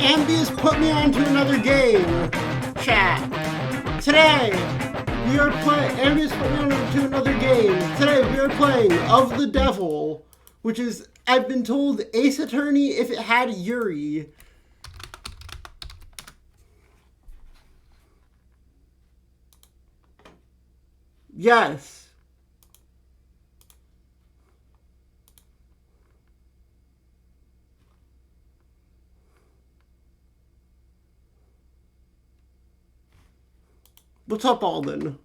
Ambius put me onto another game. Chat. Today, we are playing. Ambius put me onto another game. Today, we are playing Of the Devil, which is, I've been told, Ace Attorney if it had Yuri. Yes. What's up, Alden?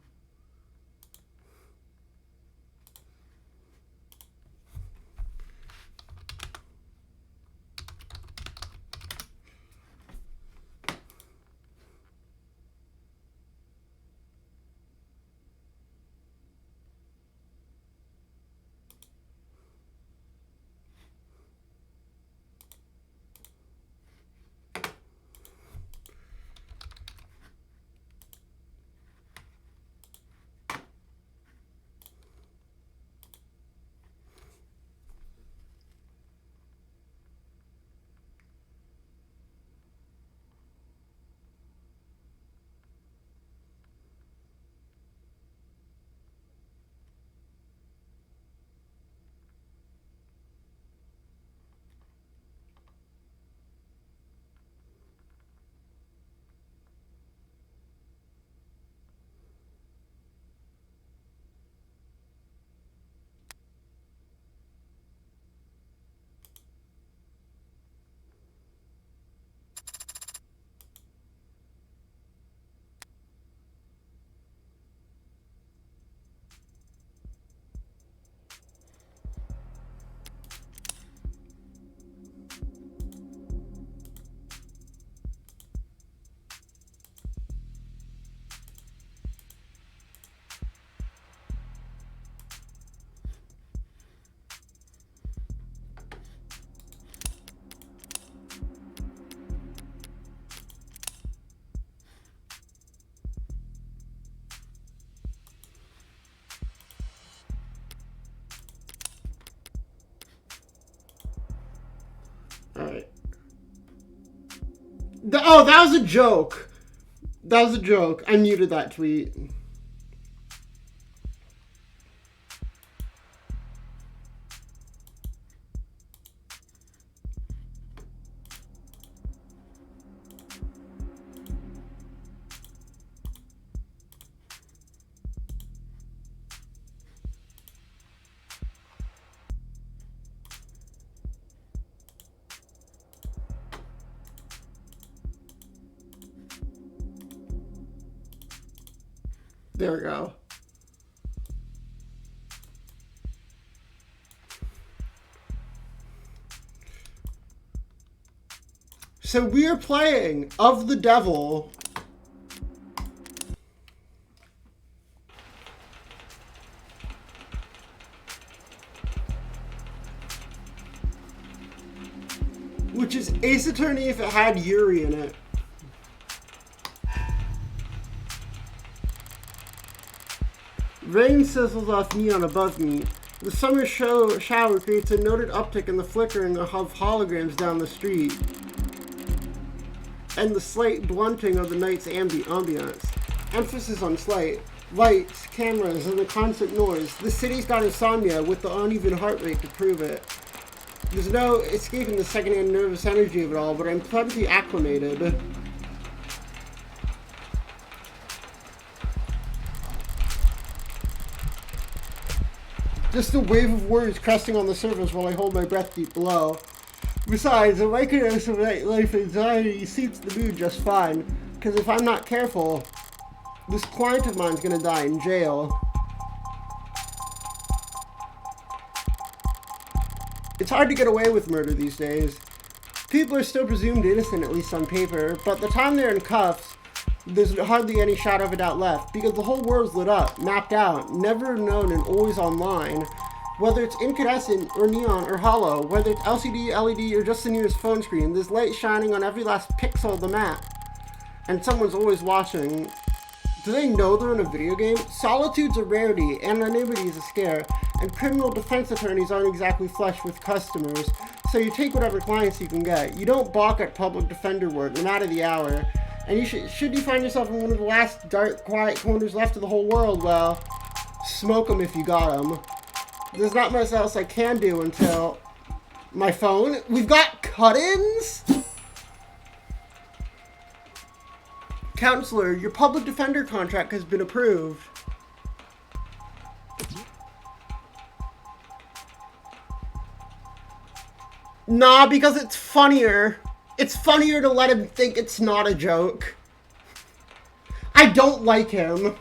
Oh, that was a joke. That was a joke. I muted that tweet. There we go. So we are playing Of the Devil. Which is Ace Attorney if it had Yuri in it. Rain sizzles off neon above me. The summer shower creates a noted uptick in the flickering of holograms down the street, and the slight blunting of the night's ambience. Emphasis on slight. Lights, cameras, and the constant noise. The city's got insomnia with the uneven heart rate to prove it. There's no escaping the secondhand nervous energy of it all, but I'm plenty acclimated. Just a wave of words cresting on the surface while I hold my breath deep below. Besides, a microdose of life anxiety suits the mood just fine, because if I'm not careful, this client of mine's gonna die in jail. It's hard to get away with murder these days. People are still presumed innocent, at least on paper, but the time they're in cuffs, there's hardly any shadow of a doubt left, because the whole world's lit up, mapped out, never known and always online. Whether it's incandescent or neon or hollow, whether it's LCD, LED, or just the nearest phone screen, there's light shining on every last pixel of the map. And someone's always watching. Do they know they're in a video game? Solitude's a rarity, anonymity is a scare, and criminal defense attorneys aren't exactly flush with customers, so you take whatever clients you can get. You don't balk at public defender work, no matter the hour. And you should you find yourself in one of the last dark, quiet corners left of the whole world, well, smoke them if you got them. There's not much else I can do until my phone. We've got cut-ins? Counselor, your public defender contract has been approved. Nah, because it's funnier. It's funnier to let him think it's not a joke. I don't like him.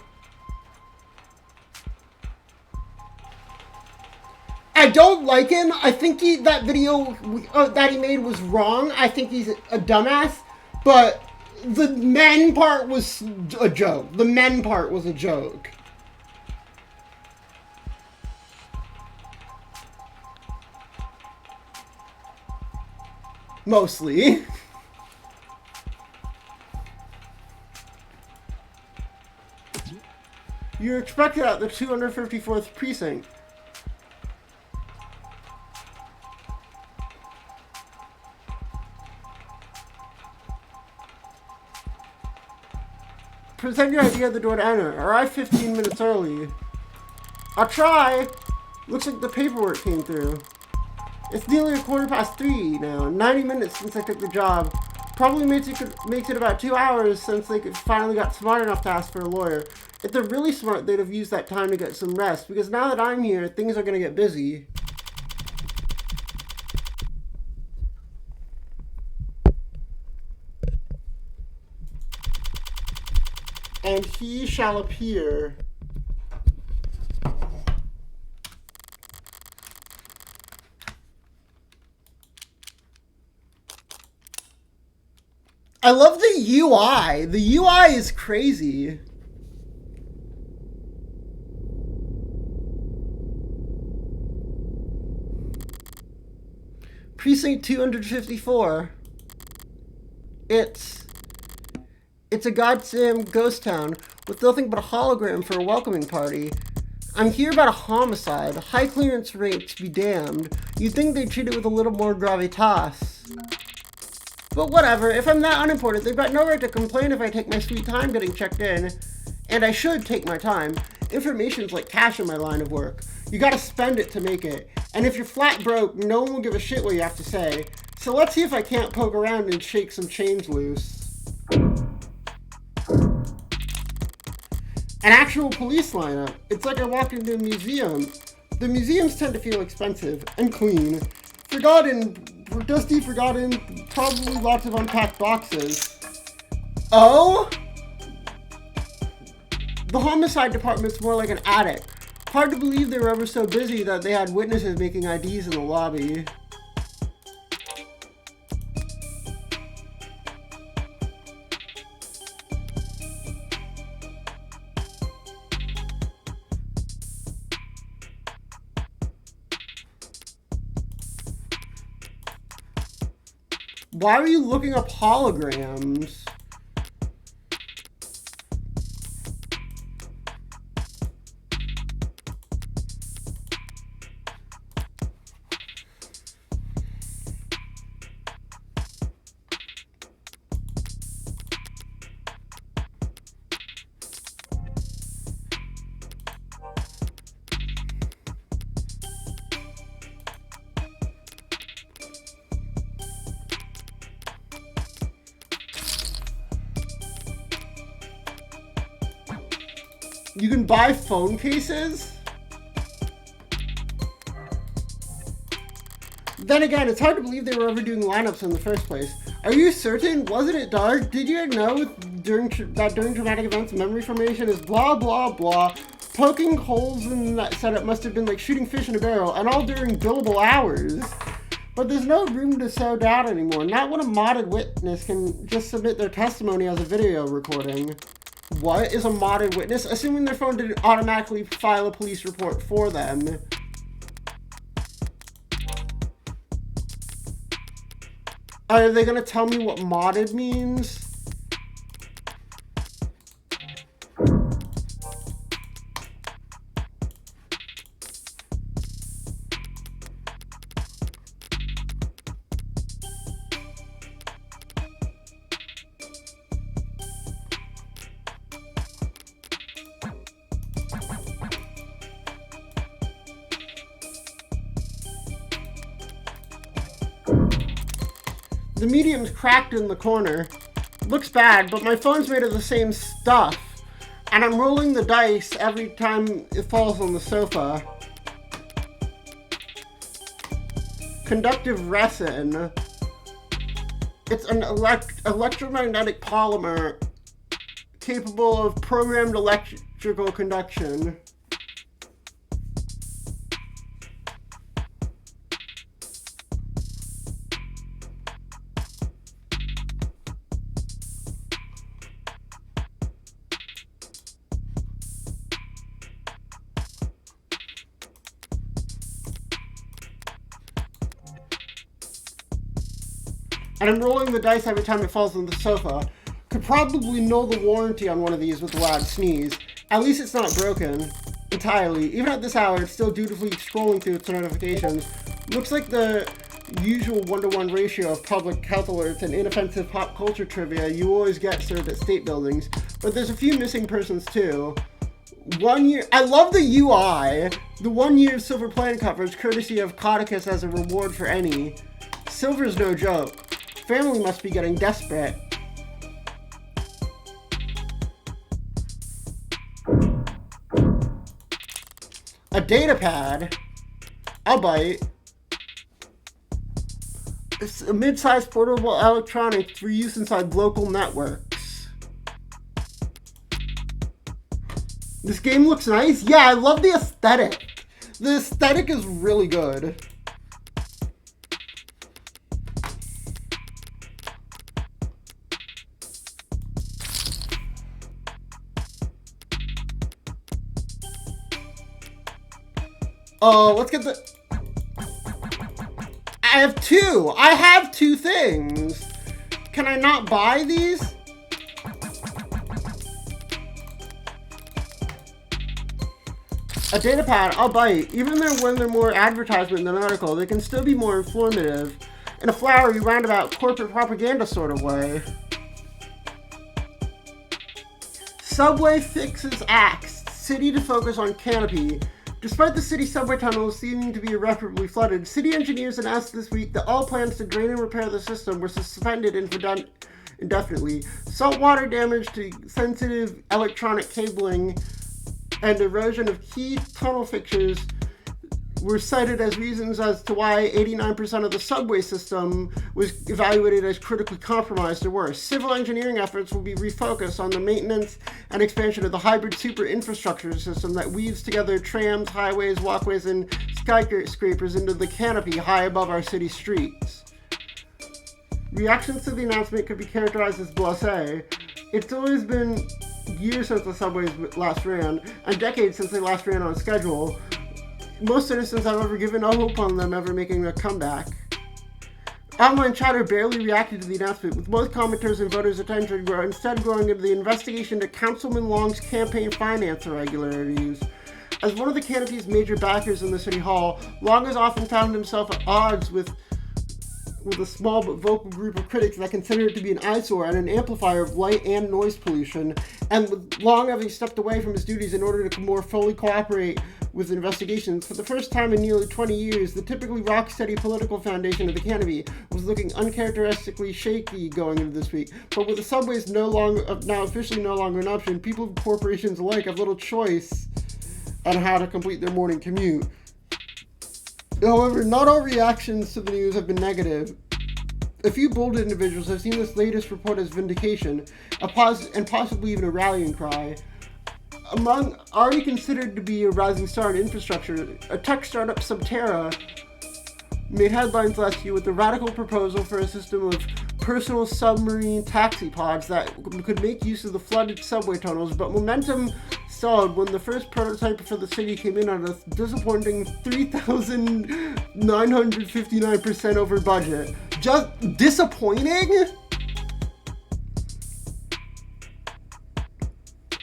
I don't like him. I think that video that he made was wrong. I think he's a dumbass. But the men part was a joke. The men part was a joke. Mostly. You're expected at the 254th precinct. Present your ID at the door to enter. Arrive 15 minutes early. I'll try. Looks like the paperwork came through. It's nearly 3:15 now. 90 minutes since I took the job. Probably makes it about 2 hours since they finally got smart enough to ask for a lawyer. If they're really smart, they'd have used that time to get some rest, because now that I'm here, things are going to get busy. And he shall appear. I love the UI. The UI is crazy. Precinct 254. It's a goddamn ghost town with nothing but a hologram for a welcoming party. I'm here about a homicide. High clearance rates be damned. You'd think they'd treat it with a little more gravitas. But whatever, if I'm that unimportant, they've got no right to complain if I take my sweet time getting checked in. And I should take my time. Information's like cash in my line of work. You gotta spend it to make it. And if you're flat broke, no one will give a shit what you have to say. So let's see if I can't poke around and shake some change loose. An actual police lineup. It's like I walked into a museum. The museums tend to feel expensive and clean. Dusty, forgotten, probably lots of unpacked boxes. Oh? The homicide department's more like an attic. Hard to believe they were ever so busy that they had witnesses making IDs in the lobby. Why are you looking up holograms? You can buy phone cases? Then again, it's hard to believe they were ever doing lineups in the first place. Are you certain? Wasn't it dark? Did you know during dramatic events, memory formation is blah blah blah. Poking holes in that setup must have been like shooting fish in a barrel, and all during billable hours. But there's no room to sow doubt anymore. Not when a modded witness can just submit their testimony as a video recording. What is a modded witness? Assuming their phone didn't automatically file a police report for them. Are they gonna tell me what modded means? The medium's cracked in the corner. Looks bad, but my phone's made of the same stuff. And I'm rolling the dice every time it falls on the sofa. Conductive resin. It's an electromagnetic polymer capable of programmed electrical conduction. And I'm rolling the dice every time it falls on the sofa. Could probably null the warranty on one of these with a loud sneeze. At least it's not broken entirely. Even at this hour, it's still dutifully scrolling through its notifications. Looks like the usual 1-to-1 ratio of public health alerts and inoffensive pop culture trivia you always get served at state buildings. But there's a few missing persons too. 1 year, I love the UI. The 1 year of Silver Planet coverage, courtesy of Codicus as a reward for any. Silver's no joke. Family must be getting desperate. A data pad. I'll bite. It's a mid-sized portable electronic for use inside local networks. This game looks nice. Yeah, I love the aesthetic. The aesthetic is really good. Let's get the... I have two things. Can I not buy these? A data pad, I'll bite. Even when they're more advertisement than article, they can still be more informative. in a flowery, roundabout, corporate propaganda sort of way. Subway fixes axed, city to focus on canopy. Despite the city subway tunnels seeming to be irreparably flooded, city engineers announced this week that all plans to drain and repair the system were suspended indefinitely. Saltwater damage to sensitive electronic cabling and erosion of key tunnel fixtures were cited as reasons as to why 89% of the subway system was evaluated as critically compromised or worse. Civil engineering efforts will be refocused on the maintenance and expansion of the hybrid super infrastructure system that weaves together trams, highways, walkways, and skyscrapers into the canopy high above our city streets. Reactions to the announcement could be characterized as blasé. It's always been years since the subways last ran, and decades since they last ran on schedule. Most citizens have ever given no hope on them ever making a comeback. Online chatter barely reacted to the announcement, with most commenters and voters' attention instead going into the investigation into Councilman Long's campaign finance irregularities. As one of the canopy's major backers in the city hall, Long has often found himself at odds with a small but vocal group of critics that consider it to be an eyesore and an amplifier of light and noise pollution, and with Long having stepped away from his duties in order to more fully cooperate with investigations. For the first time in nearly 20 years, the typically rock-steady political foundation of the canopy was looking uncharacteristically shaky going into this week. But with the subways now officially no longer an option, people and corporations alike have little choice on how to complete their morning commute. However, not all reactions to the news have been negative. A few bold individuals have seen this latest report as vindication, and possibly even a rallying cry. Among already considered to be a rising star in infrastructure, a tech startup Subterra made headlines last year with a radical proposal for a system of personal submarine taxi pods that could make use of the flooded subway tunnels, but momentum stalled when the first prototype for the city came in at a disappointing 3,959% over budget. Just disappointing?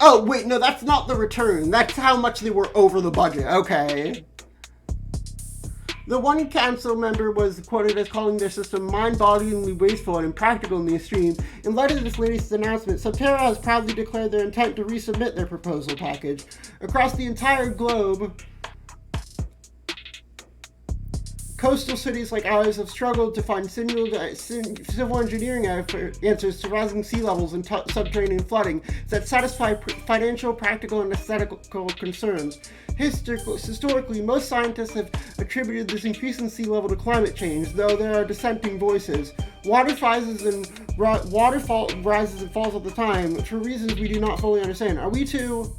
Oh, wait, no, that's not the return. That's how much they were over the budget. Okay. The one council member was quoted as calling their system mind-bogglingly wasteful and impractical in the extreme. In light of this latest announcement, Subterra has proudly declared their intent to resubmit their proposal package. Across the entire globe, coastal cities like ours have struggled to find civil engineering answers to rising sea levels and subterranean flooding that satisfy financial, practical, and aesthetical concerns. Historically, most scientists have attributed this increase in sea level to climate change, though there are dissenting voices. Water rises and falls all the time for reasons we do not fully understand. Are we too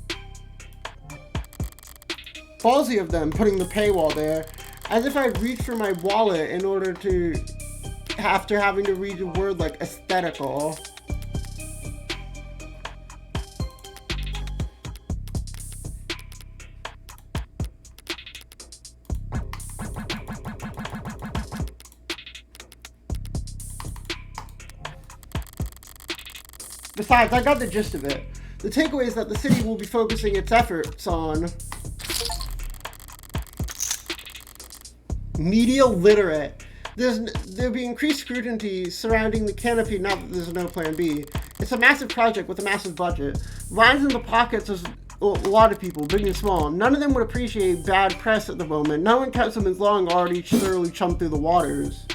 ballsy of them putting the paywall there? As if I'd reach for my wallet in order to, after having to read a word like aesthetical. Besides, I got the gist of it. The takeaway is that the city will be focusing its efforts on media literate. There'll be increased scrutiny surrounding the canopy now that there's no plan B. It's a massive project with a massive budget. Lines in the pockets of a lot of people, big and small. None of them would appreciate bad press at the moment. No one Councilman Long already thoroughly chumped through the waters.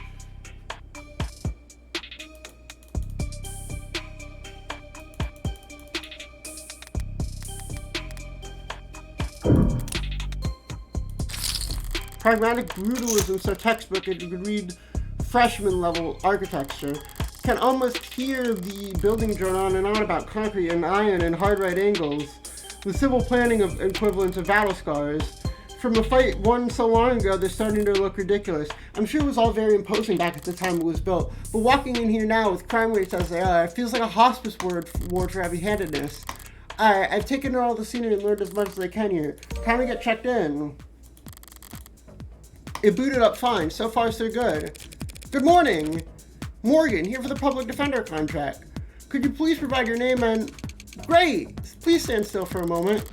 Pragmatic brutalism so textbook it could read freshman level architecture. Can almost hear the building drone on and on about concrete and iron and hard right angles. The civil planning of equivalents of battle scars. From a fight won so long ago, they're starting to look ridiculous. I'm sure it was all very imposing back at the time it was built, but walking in here now with crime rates as they are, it feels like a hospice ward for heavy-handedness. I've taken in all the scenery and learned as much as I can here. Time to get checked in. It booted up fine. So far, so good. Good morning. Morgan, here for the public defender contract. Could you please provide your name and... Great. Please stand still for a moment.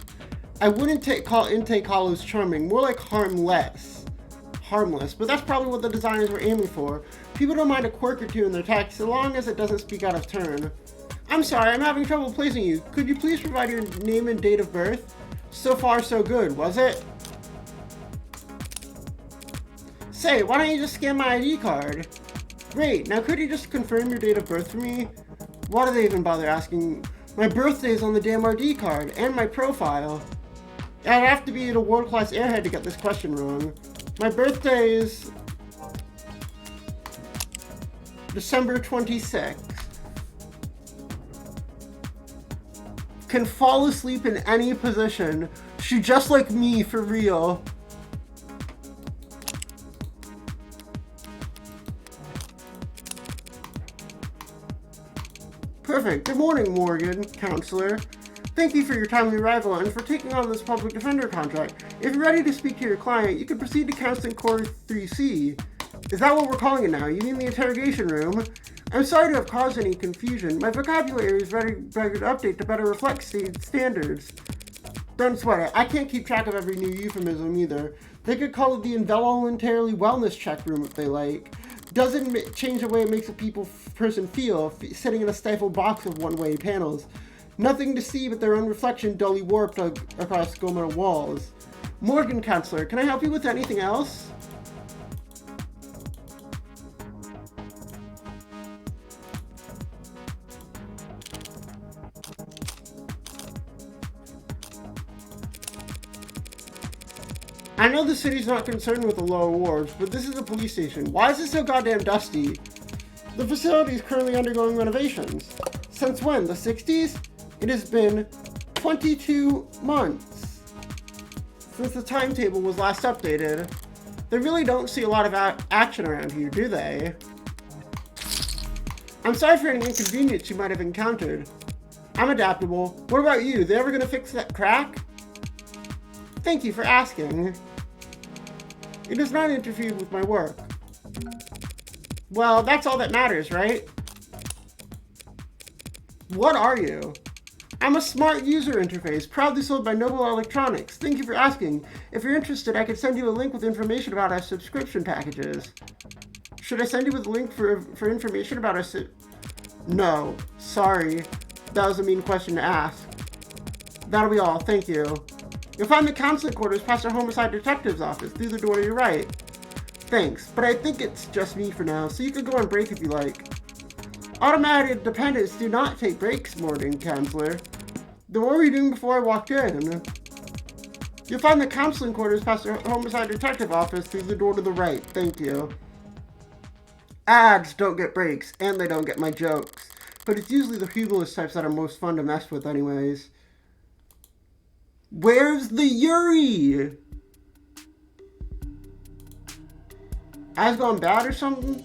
I wouldn't call intake hollows charming. More like harmless. Harmless. But that's probably what the designers were aiming for. People don't mind a quirk or two in their text, so long as it doesn't speak out of turn. I'm sorry, I'm having trouble placing you. Could you please provide your name and date of birth? So far, so good, was it? Say, why don't you just scan my ID card? Great, now could you just confirm your date of birth for me? Why do they even bother asking? My birthday's on the damn ID card, and my profile. I'd have to be a world-class airhead to get this question wrong. My birthday is December 26th. Can fall asleep in any position. She just like me, for real. Perfect. Good morning, Morgan, counselor. Thank you for your timely arrival and for taking on this public defender contract. If you're ready to speak to your client, you can proceed to counseling core 3C. Is that what we're calling it now? You mean the interrogation room? I'm sorry to have caused any confusion. My vocabulary is ready to update to better reflect state standards. Don't sweat it. I can't keep track of every new euphemism either. They could call it the involuntarily wellness check room if they like. Doesn't change the way it makes a person feel, sitting in a stifled box of one-way panels. Nothing to see but their own reflection dully warped across scomal walls. Morgan, counselor, can I help you with anything else? I know the city's not concerned with the low awards, but this is a police station. Why is it so goddamn dusty? The facility is currently undergoing renovations. Since when? The 60s? It has been 22 months since the timetable was last updated. They really don't see a lot of action around here, do they? I'm sorry for any inconvenience you might have encountered. I'm adaptable. What about you? They ever gonna fix that crack? Thank you for asking. It has not interfered with my work. Well, that's all that matters, right? What are you? I'm a smart user interface, proudly sold by Noble Electronics. Thank you for asking. If you're interested, I could send you a link with information about our subscription packages. Should I send you with a link for information about our No, sorry. That was a mean question to ask. That'll be all, thank you. You'll find the counseling quarters past our homicide detective's office, through the door to your right. Thanks, but I think it's just me for now, so you can go on break if you like. Automated dependents do not take breaks, Morgan, counselor. Then what were you doing before I walked in? You'll find the counseling quarters past our homicide detective office, through the door to the right, thank you. Ads don't get breaks, and they don't get my jokes. But it's usually the humorless types that are most fun to mess with anyways. Where's the Yuri? Eyes gone bad or something?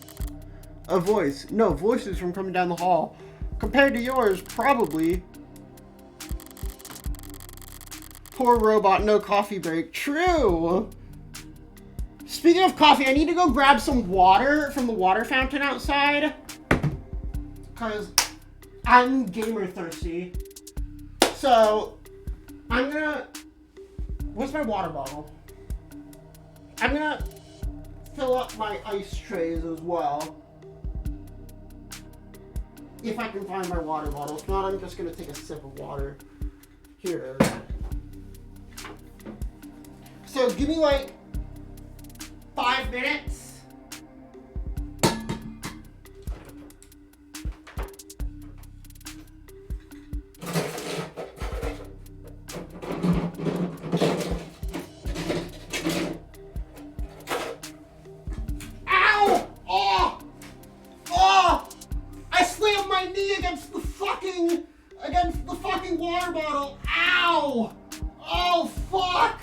A voice. No, voices from coming down the hall. Compared to yours, probably. Poor robot, no coffee break. True! Speaking of coffee, I need to go grab some water from the water fountain outside. Because I'm gamer thirsty. So, I'm gonna... Where's my water bottle? I'm gonna fill up my ice trays as well. If I can find my water bottle. If not, I'm just gonna take a sip of water. Here it is. So give me like 5 minutes. Ow! Oh! Oh! I slammed my knee against the fucking water bottle. Ow! Oh fuck!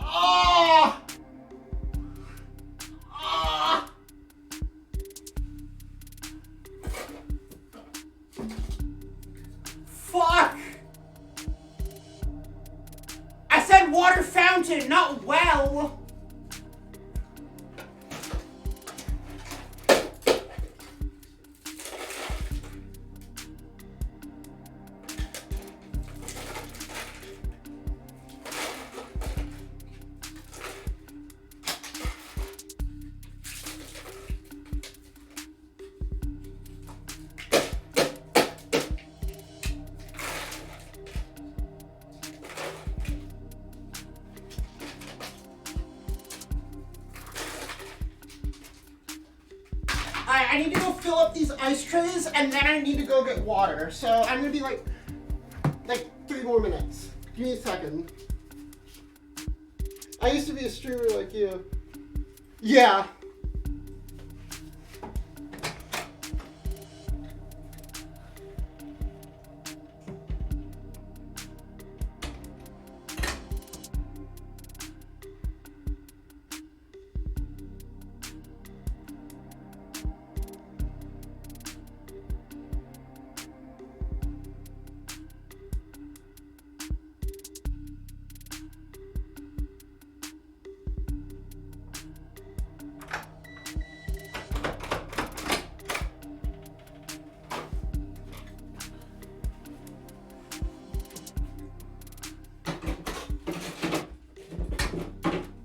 Ah! Ah! Fuck! I said water fountain, not well! fill up these ice trays, and then I need to go get water. So I'm gonna be like 3 more minutes. Give me a second. I used to be a streamer like you. Yeah.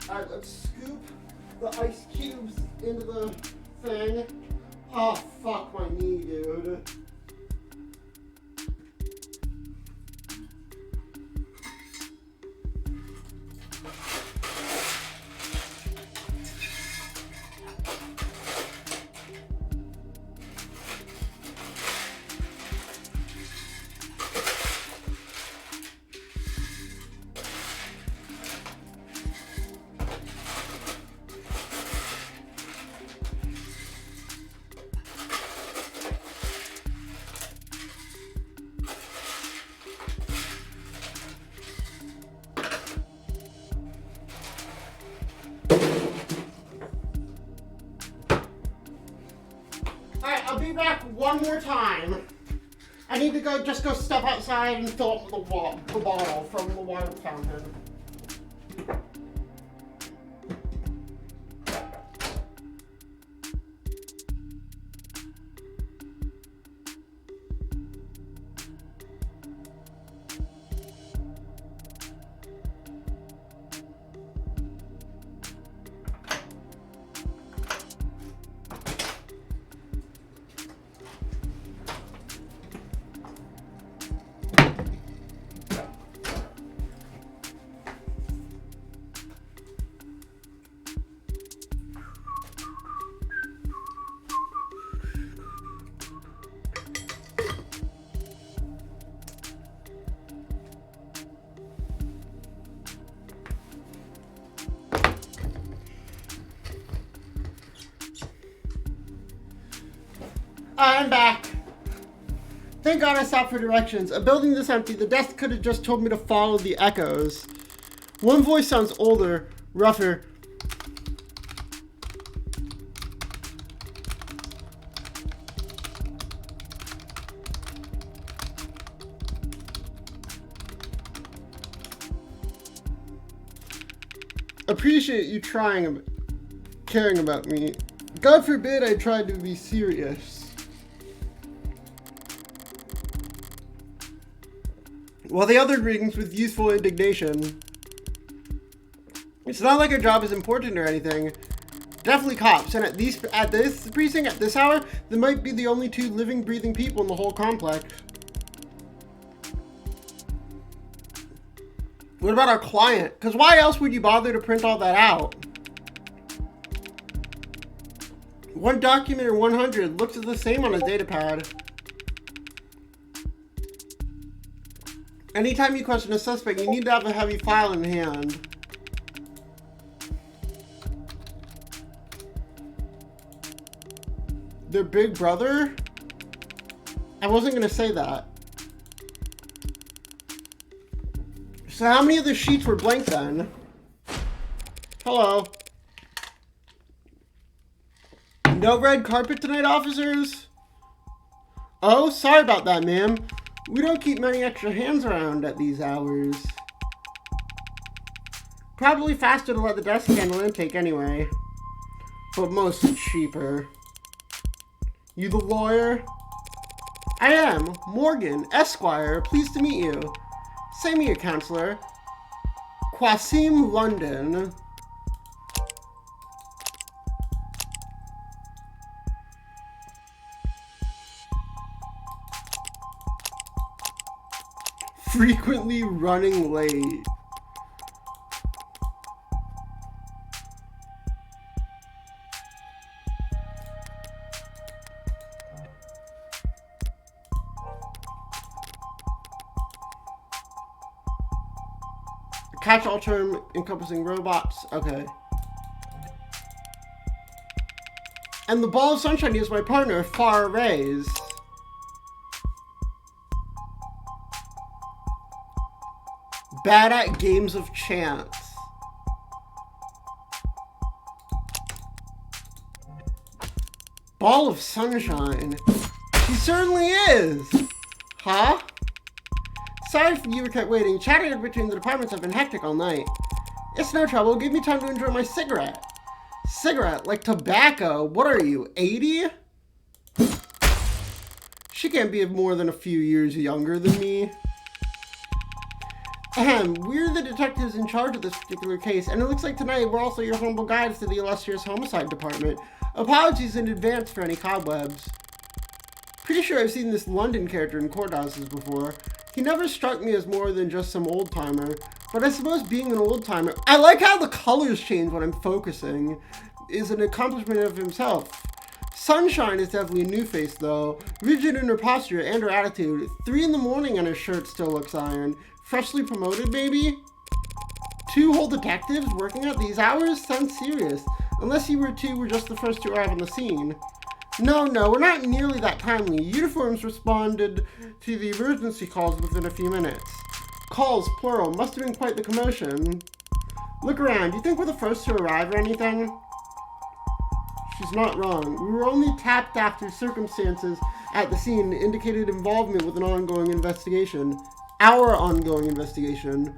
Alright, let's scoop the ice cubes into the thing. Oh, fuck my knee, dude. Alright, I'll be back one more time. I need to go step outside and fill up the bottle from the water fountain. I'm back. Thank God I stopped for directions. A building this empty, the desk could have just told me to follow the echoes. One voice sounds older, rougher. Appreciate you caring about me. God forbid I tried to be serious. While the other greetings with youthful indignation. It's not like our job is important or anything. Definitely cops, and at this precinct, at this hour, there might be the only 2 living, breathing people in the whole complex. What about our client? Because why else would you bother to print all that out? One document or 100 looks the same on a data pad. Anytime you question a suspect, you need to have a heavy file in hand. Their big brother? I wasn't gonna say that. So how many of the sheets were blank then? Hello. No red carpet tonight, officers? Oh, sorry about that, ma'am. We don't keep many extra hands around at these hours. Probably faster to let the desk handle intake anyway. But most cheaper. You the lawyer? I am. Morgan, Esquire. Pleased to meet you. Same here, counselor. Qasim, London. Frequently running late. Catch-all term encompassing robots. Okay. And the ball of sunshine is my partner, far rays. Bad at games of chance. Ball of sunshine. She certainly is. Huh? Sorry for you kept waiting. Chatting between the departments have been hectic all night. It's no trouble. Give me time to enjoy my cigarette. Cigarette? Like tobacco? What are you, 80? She can't be more than a few years younger than me. Ahem, we're the detectives in charge of this particular case, and it looks like tonight we're also your humble guides to the illustrious homicide department. Apologies in advance for any cobwebs. Pretty sure I've seen this London character in courthouses before. He never struck me as more than just some old-timer, but I suppose being an old-timer— I like how the colors change when I'm focusing— is an accomplishment of himself. Sunshine is definitely a new face, though. Rigid in her posture and her attitude. 3 in the morning and her shirt still looks iron. Freshly promoted, maybe? 2 whole detectives working at these hours? Sounds serious. Unless you two were just the first to arrive on the scene. No, we're not nearly that timely. Uniforms responded to the emergency calls within a few minutes. Calls, plural. Must have been quite the commotion. Look around. Do you think we're the first to arrive or anything? She's not wrong. We were only tapped after circumstances at the scene indicated involvement with an ongoing investigation. Our ongoing investigation.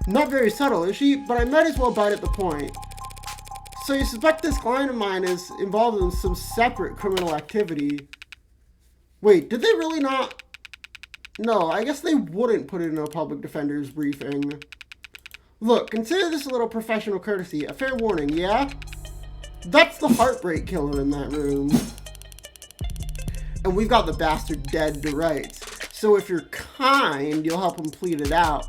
Not very subtle, is she? But I might as well bite at the point. So you suspect this client of mine is involved in some separate criminal activity. Wait, did they really not? No, I guess they wouldn't put it in a public defender's briefing. Look, consider this a little professional courtesy. A fair warning, yeah? That's the heartbreak killer in that room. And we've got the bastard dead to rights. So if you're kind, you'll help him plead it out.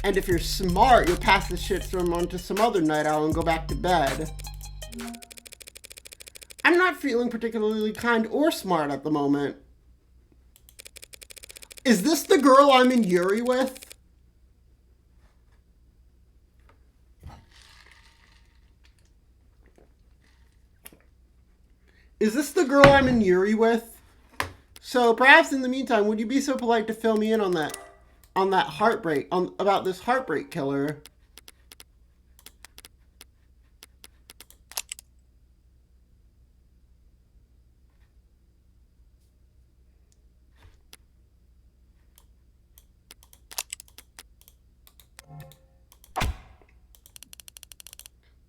And if you're smart, you'll pass the shitstorm on to some other night owl and go back to bed. I'm not feeling particularly kind or smart at the moment. Is this the girl I'm in Yuri with? Is this the girl I'm in Yuri with? So perhaps in the meantime, would you be so polite to fill me in on that heartbreak, about this heartbreak killer?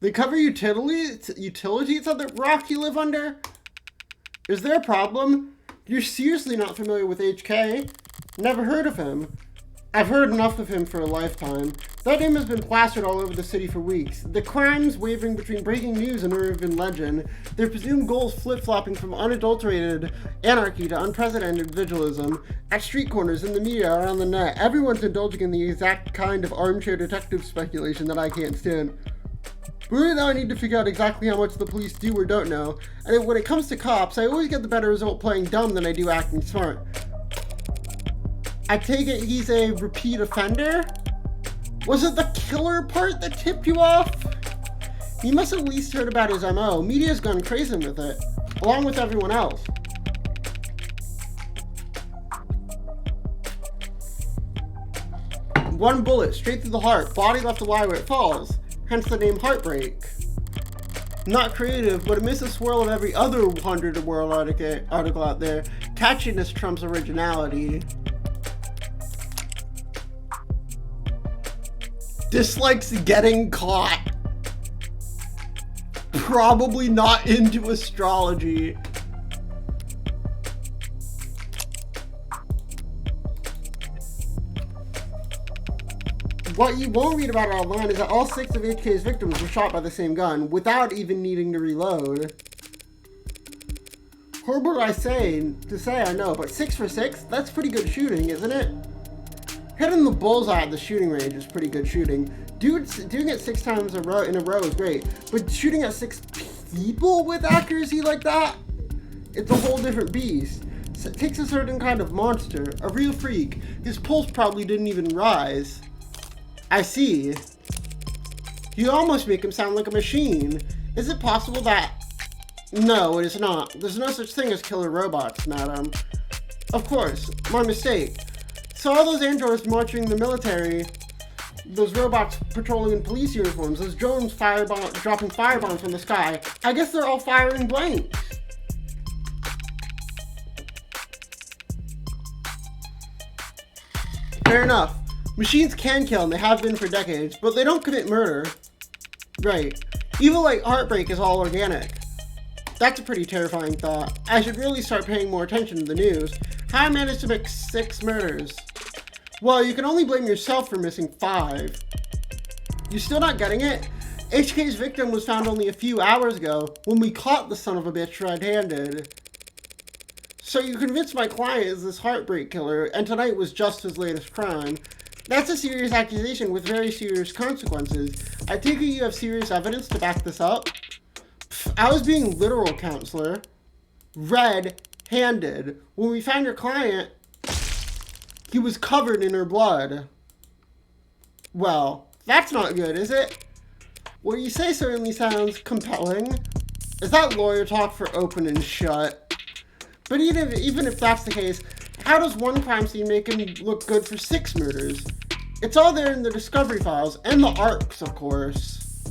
They cover utilities on the rock you live under? Is there a problem? You're seriously not familiar with HK? Never heard of him. I've heard enough of him for a lifetime. That name has been plastered all over the city for weeks. The crimes wavering between breaking news and urban legend. Their presumed goals flip-flopping from unadulterated anarchy to unprecedented vigilism. At street corners, in the media, or on the net, everyone's indulging in the exact kind of armchair detective speculation that I can't stand. But really now I need to figure out exactly how much the police do or don't know. And when it comes to cops, I always get the better result playing dumb than I do acting smart. I take it he's a repeat offender? Was it the killer part that tipped you off? You must have at least heard about his MO. Media's gone crazy with it, along with everyone else. One bullet, straight through the heart, body left to lie where it falls. Hence the name Heartbreak. Not creative, but amidst the swirl of every other 100 world article out there, catchiness trumps originality. Dislikes getting caught. Probably not into astrology. What you won't read about online is that all 6 of HK's victims were shot by the same gun, without even needing to reload. Horrible to say, I know, but 6 for 6? That's pretty good shooting, isn't it? Hitting the bullseye at the shooting range is pretty good shooting. Doing it 6 times in a row is great, but shooting at 6 people with accuracy like that? It's a whole different beast. It takes a certain kind of monster, a real freak. His pulse probably didn't even rise. I see. You almost make him sound like a machine. Is it possible that... No, it is not. There's no such thing as killer robots, madam. Of course, my mistake. So all those androids marching the military, those robots patrolling in police uniforms, those drones dropping firebombs from the sky, I guess they're all firing blanks. Fair enough. Machines can kill, and they have been for decades, but they don't commit murder. Right. Evil like heartbreak is all organic. That's a pretty terrifying thought. I should really start paying more attention to the news. How I managed to make 6 murders. Well, you can only blame yourself for missing 5. You still not getting it? HK's victim was found only a few hours ago when we caught the son of a bitch red-handed. So you convinced my client is this heartbreak killer, and tonight was just his latest crime. That's a serious accusation with very serious consequences. I take it you have serious evidence to back this up? Pfft, I was being literal, counselor. Red-handed. When we found your client, he was covered in her blood. Well, that's not good, is it? What you say certainly sounds compelling. Is that lawyer talk for open and shut? But even if that's the case, how does one crime scene make him look good for 6 murders? It's all there in the discovery files, and the ARCs, of course.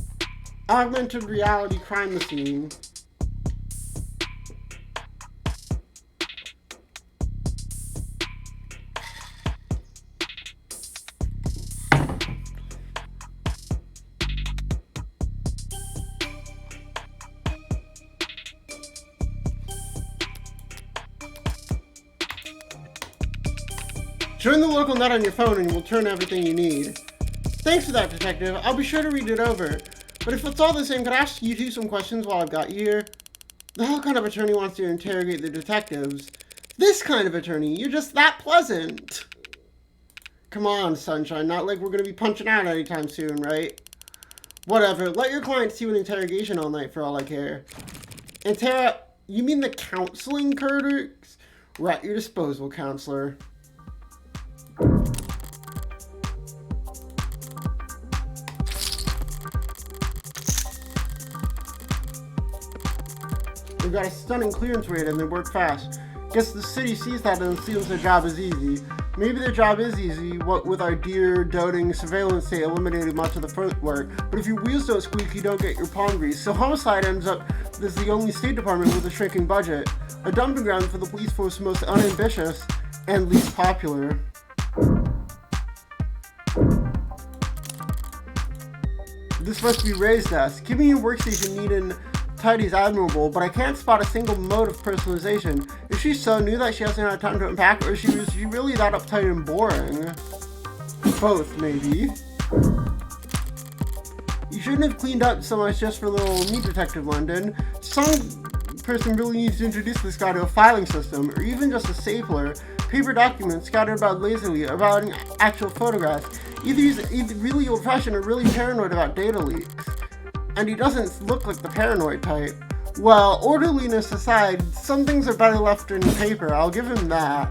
Augmented reality crime scene. Join the local net on your phone and we'll turn everything you need. Thanks for that, detective. I'll be sure to read it over. But if it's all the same, could I ask you two some questions while I've got you here? The hell kind of attorney wants to interrogate the detectives? This kind of attorney. You're just that pleasant. Come on, sunshine. Not like we're going to be punching out anytime soon, right? Whatever. Let your client see an interrogation all night for all I care. And Tara, you mean the counseling curtains? We're at your disposal, counselor. We've got a stunning clearance rate and they work fast. Guess the city sees that and assumes their job is easy. Maybe their job is easy, what with our dear, doting surveillance state eliminating much of the front work. But if your wheels don't squeak, you don't get your palm grease. So homicide ends up as the only State Department with a shrinking budget. A dumping ground for the police force most unambitious and least popular. This must be Ray's desk. Keeping your workstation neat and tidy is admirable, but I can't spot a single mode of personalization. Is she so new that she hasn't had time to unpack, or is she really that uptight and boring? Both, maybe. You shouldn't have cleaned up so much just for little me, Detective London. Some person really needs to introduce this guy to a filing system, or even just a stapler. Paper documents scattered about lazily, about an actual photograph. Either he's really old-fashioned or really paranoid about data leaks. And he doesn't look like the paranoid type. Well, orderliness aside, some things are better left in paper, I'll give him that.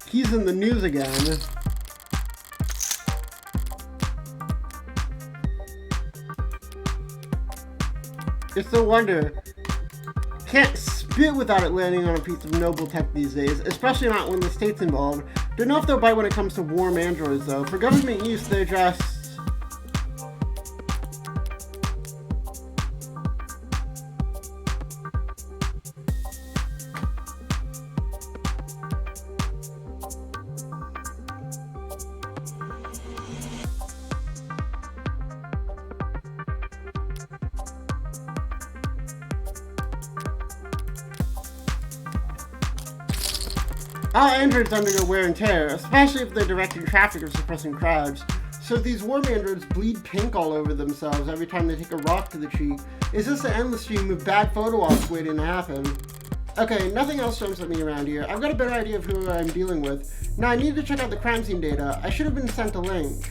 He's in the news again. It's no wonder. Can't spit without it landing on a piece of noble tech these days, especially not when the state's involved. Don't know if they'll bite when it comes to warm androids though. For government use, they're just... All androids undergo wear and tear, especially if they're directing traffic or suppressing crowds. So these worm androids bleed pink all over themselves every time they take a rock to the cheek. It's just an endless stream of bad photo ops waiting to happen. Okay, nothing else jumps at me around here. I've got a better idea of who I'm dealing with. Now I need to check out the crime scene data. I should have been sent a link.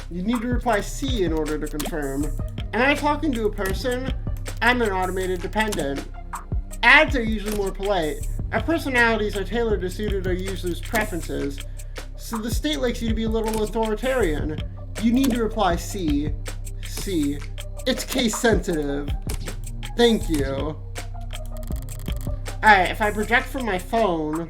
You need to reply C in order to confirm. Am I talking to a person? I'm an automated dependent. Ads are usually more polite. Our personalities are tailored to suit our users' preferences. So the state likes you to be a little authoritarian. You need to reply C. C. It's case sensitive. Thank you. Alright, if I project from my phone...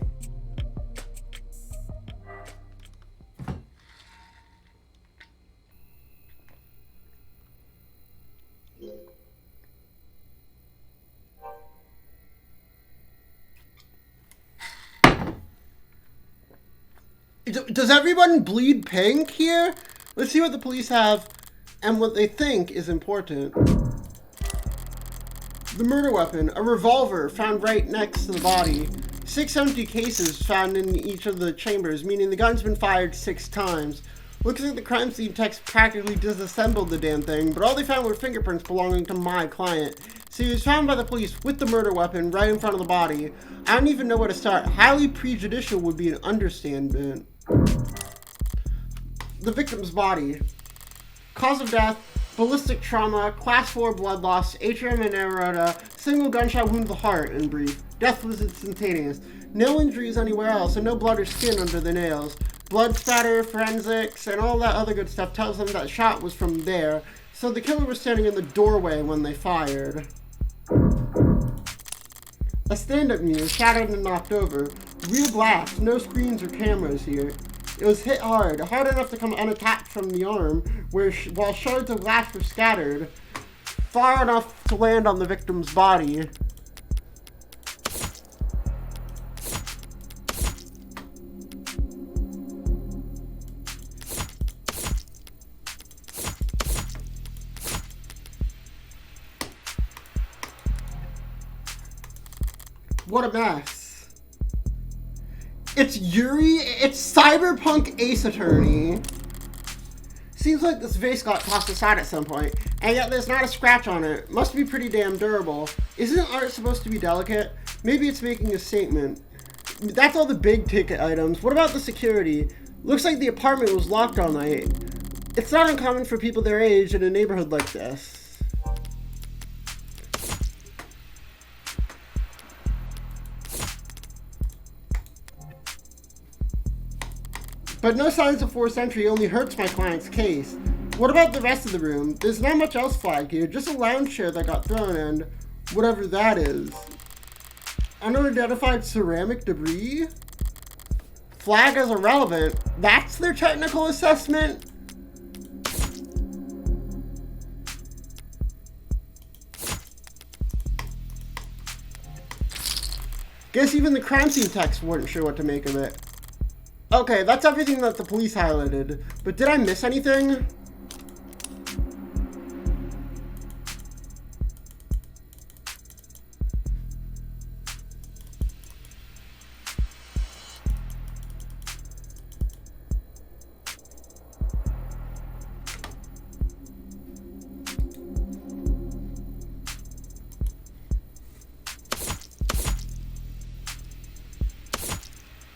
Does everyone bleed pink here? Let's see what the police have and what they think is important. The murder weapon, a revolver found right next to the body. 6 empty cases found in each of the chambers, meaning the gun's been fired 6 times. Looks like the crime scene techs practically disassembled the damn thing, but all they found were fingerprints belonging to my client. So he was found by the police with the murder weapon right in front of the body. I don't even know where to start. Highly prejudicial would be an understatement. The victim's body. Cause of death, ballistic trauma, class 4 blood loss, atrium and aorta, single gunshot wound to the heart, in brief. Death was instantaneous. No injuries anywhere else, and no blood or skin under the nails. Blood spatter, forensics, and all that other good stuff tells them that shot was from there, so the killer was standing in the doorway when they fired. A stand-up mirror shattered and knocked over. Real glass, no screens or cameras here. It was hit hard enough to come unattached from the arm, while shards of glass were scattered, far enough to land on the victim's body. What a mess. It's Yuri? It's Cyberpunk Ace Attorney. Seems like this vase got tossed aside at some point, and yet there's not a scratch on it. Must be pretty damn durable. Isn't art supposed to be delicate? Maybe it's making a statement. That's all the big ticket items. What about the security? Looks like the apartment was locked all night. It's not uncommon for people their age in a neighborhood like this. But no signs of forced entry only hurts my client's case. What about the rest of the room? There's not much else flagged here, just a lounge chair that got thrown and whatever that is. Unidentified ceramic debris? Flag as irrelevant. That's their technical assessment? Guess even the crime scene techs weren't sure what to make of it. Okay, that's everything that the police highlighted, but did I miss anything?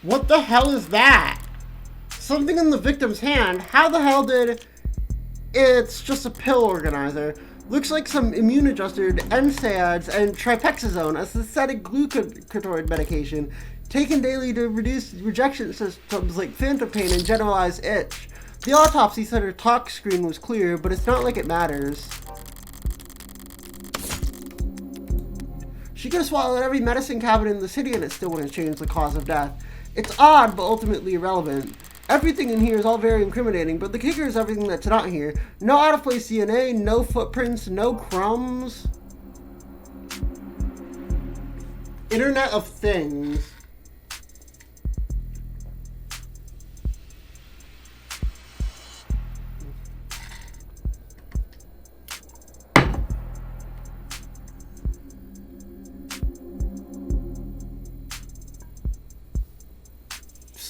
What the hell is that? Something in the victim's hand? How the hell did... It's just a pill organizer. Looks like some immune-adjusted NSAIDs and tripexazone, a synthetic glucocorticoid medication, taken daily to reduce rejection symptoms like phantom pain and generalized itch. The autopsy said her tox screen was clear, but it's not like it matters. She could have swallowed every medicine cabinet in the city and it still wouldn't change the cause of death. It's odd, but ultimately irrelevant. Everything in here is all very incriminating, but the kicker is everything that's not here. No out-of-place DNA, no footprints, no crumbs. Internet of Things.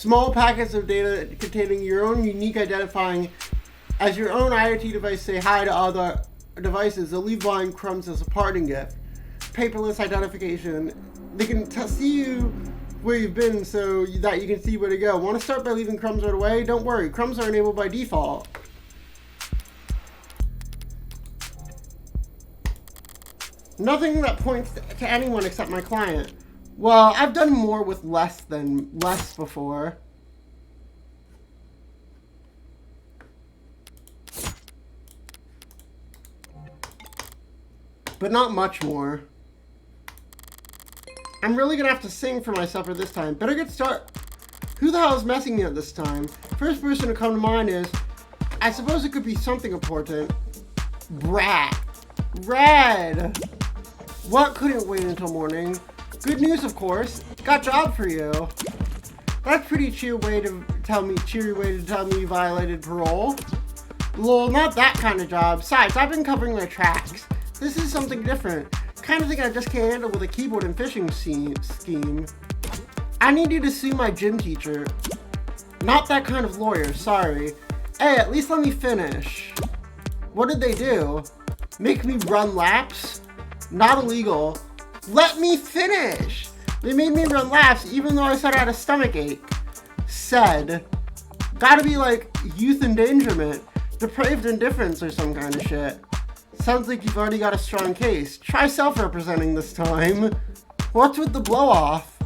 Small packets of data containing your own unique identifying as your own IoT device say hi to other devices. They'll leave blind crumbs as a parting gift. Paperless identification. They can see you where you've been so that you can see where to go. Want to start by leaving crumbs right away? Don't worry, crumbs are enabled by default. Nothing that points to anyone except my client. Well, I've done more with less than less before. But not much more. I'm really gonna have to sing for my supper this time. Better get started. Who the hell is messing me up this time? First person to come to mind is, I suppose it could be something important. Brat. Red. What couldn't wait until morning? Good news, of course. Got a job for you. That's pretty cheery way to tell me you violated parole. Lol, not that kind of job. Besides, I've been covering my tracks. This is something different. Kind of thing I just can't handle with a keyboard and phishing scheme. I need you to sue my gym teacher. Not that kind of lawyer, sorry. Hey, at least let me finish. What did they do? Make me run laps? Not illegal. Let me finish! They made me run laps even though I said I had a stomach ache. Said. Gotta be like youth endangerment, depraved indifference or some kind of shit. Sounds like you've already got a strong case. Try self-representing this time. What's with the blow-off?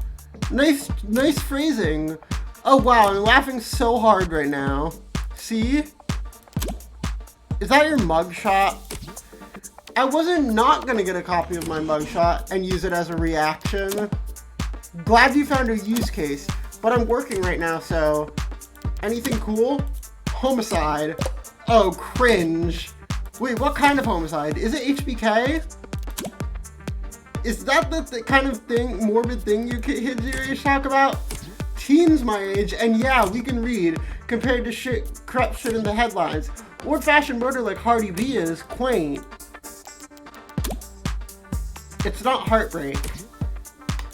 Nice phrasing. Oh wow, I'm laughing so hard right now. See? Is that your mugshot? I wasn't not gonna get a copy of my mugshot and use it as a reaction. Glad you found a use case, but I'm working right now, so... Anything cool? Homicide. Oh, cringe. Wait, what kind of homicide? Is it HBK? Is that the kind of thing, morbid thing you kids your age talk about? Teens my age, and yeah, we can read, compared to corrupt shit in the headlines. Old-fashioned murder like Hardy B is quaint. It's not heartbreak.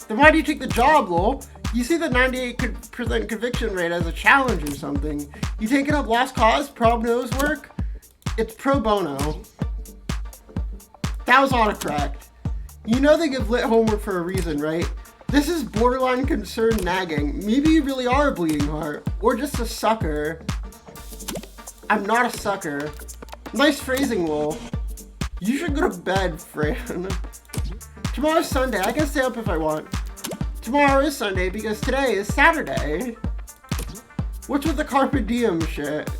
Then why do you take the job, lol? You see the 98% conviction rate as a challenge or something. You taking up lost cause, prob nose work? It's pro bono. That was autocorrect. You know they give lit homework for a reason, right? This is borderline concerned nagging. Maybe you really are a bleeding heart. Or just a sucker. I'm not a sucker. Nice phrasing, lol. You should go to bed, Fran. Tomorrow's Sunday. I can stay up if I want. Tomorrow is Sunday because today is Saturday. What's with the carpe diem shit?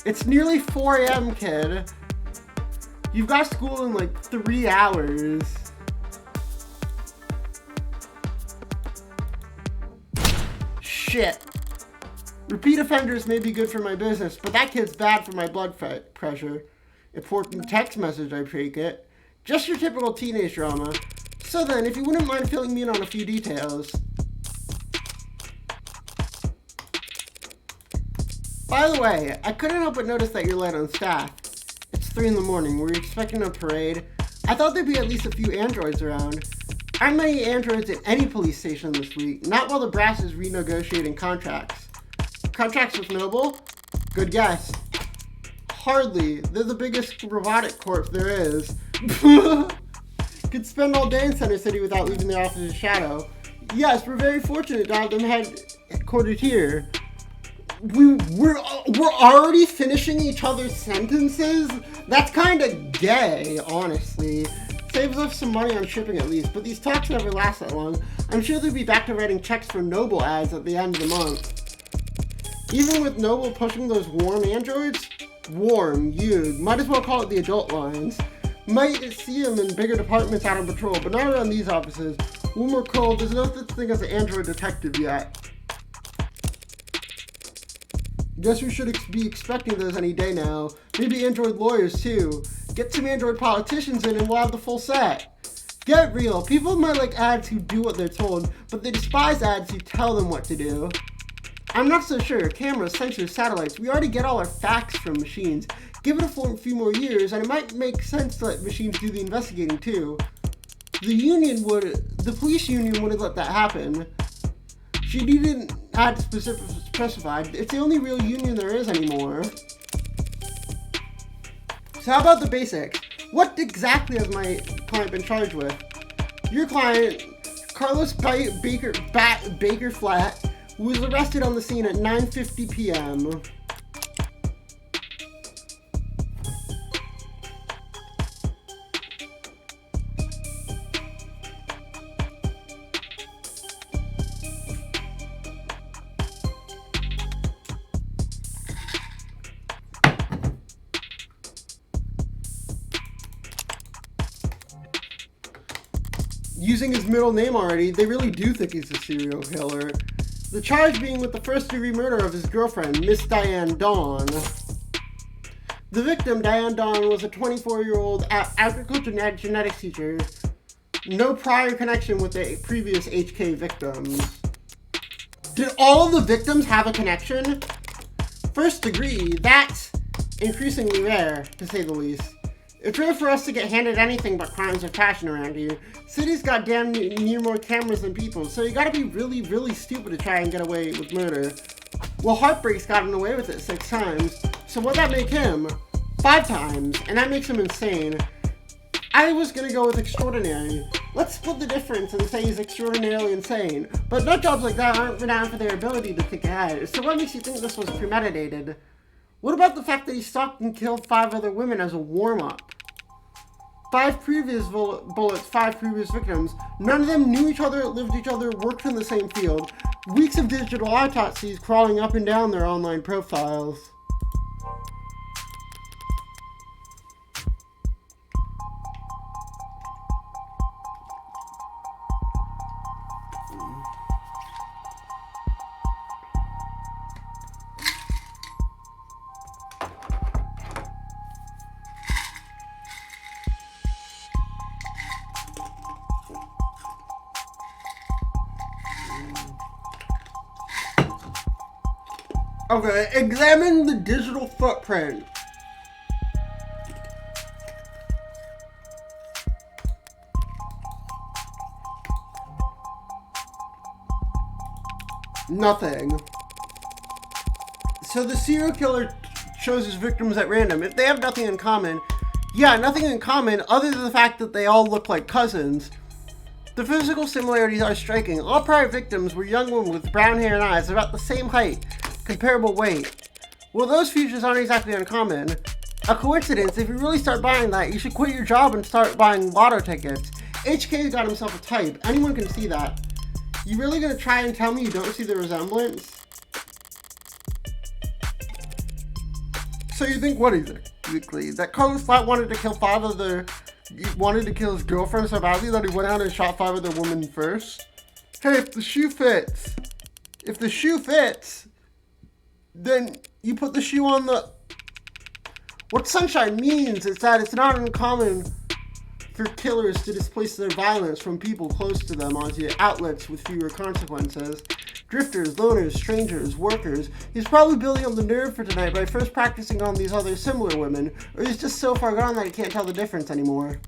It's nearly 4 a.m., kid. You've got school in like 3 hours. Shit. Repeat offenders may be good for my business, but that kid's bad for my blood pressure. Important text message, I take it. Just your typical teenage drama. So then, if you wouldn't mind filling me in on a few details. By the way, I couldn't help but notice that you're late on staff. It's 3 in the morning. Were you expecting a parade? I thought there'd be at least a few androids around. Aren't many androids at any police station this week, not while the brass is renegotiating contracts. Contracts with Noble? Good guess. Hardly. They're the biggest robotic corp there is. Could spend all day in Center City without leaving the office's shadow. Yes, we're very fortunate to have them headquartered here. We're already finishing each other's sentences? That's kind of gay, honestly. Saves us some money on shipping at least, but these talks never last that long. I'm sure they'll be back to writing checks for Noble ads at the end of the month. Even with Noble pushing those warm androids? Warm, you might as well call it the adult lines. Might see them in bigger departments out on patrol, but not around these offices. When we're cold, there's no such thing as an android detective yet. Guess we should be expecting those any day now. Maybe android lawyers too. Get some android politicians in and we'll have the full set. Get real. People might like ads who do what they're told, but they despise ads who tell them what to do. I'm not so sure. Cameras, sensors, satellites. We already get all our facts from machines. Give it a few more years and it might make sense to let machines do the investigating too. The police union wouldn't let that happen. She didn't add specified. It's the only real union there is anymore. So how about the basics? What exactly has my client been charged with? Your client, Carlos Baker Flat, was arrested on the scene at 9:50 p.m. Using his middle name already, they really do think he's a serial killer. The charge being with the first-degree murder of his girlfriend, Miss Diane Dawn. The victim, Diane Dawn, was a 24-year-old agriculture genetics teacher. No prior connection with the previous HK victims. Did all the victims have a connection? First degree, that's increasingly rare, to say the least. It's rare for us to get handed anything but crimes of passion around here. City's got damn near more cameras than people, so you gotta be really, really stupid to try and get away with murder. Well, Heartbreak's gotten away with it 6 times, so what'd that make him? 5 times, and that makes him insane. I was gonna go with extraordinary. Let's split the difference and say he's extraordinarily insane, but nut jobs like that aren't renowned for their ability to think ahead, so what makes you think this was premeditated? What about the fact that he stalked and killed 5 other women as a warm-up? 5 previous bullets, 5 previous victims. None of them knew each other, lived each other, worked in the same field. Weeks of digital autopsies crawling up and down their online profiles. Okay, examine the digital footprint. Nothing. So the serial killer chose his victims at random. If they have nothing in common, yeah, nothing in common other than the fact that they all look like cousins. The physical similarities are striking. All prior victims were young women with brown hair and eyes, about the same height, comparable weight. Well, those features aren't exactly uncommon. A coincidence, if you really start buying that, you should quit your job and start buying lotto tickets. HK's got himself a type. Anyone can see that. You really gonna try and tell me you don't see the resemblance? So you think what exactly? That Carlos Flat wanted to kill his girlfriend so badly that he went out and shot 5 other women first? Hey, if the shoe fits, then you put the shoe on the... What Sunshine means is that it's not uncommon for killers to displace their violence from people close to them onto outlets with fewer consequences. Drifters, loners, strangers, workers. He's probably building up the nerve for tonight by first practicing on these other similar women, or he's just so far gone that he can't tell the difference anymore.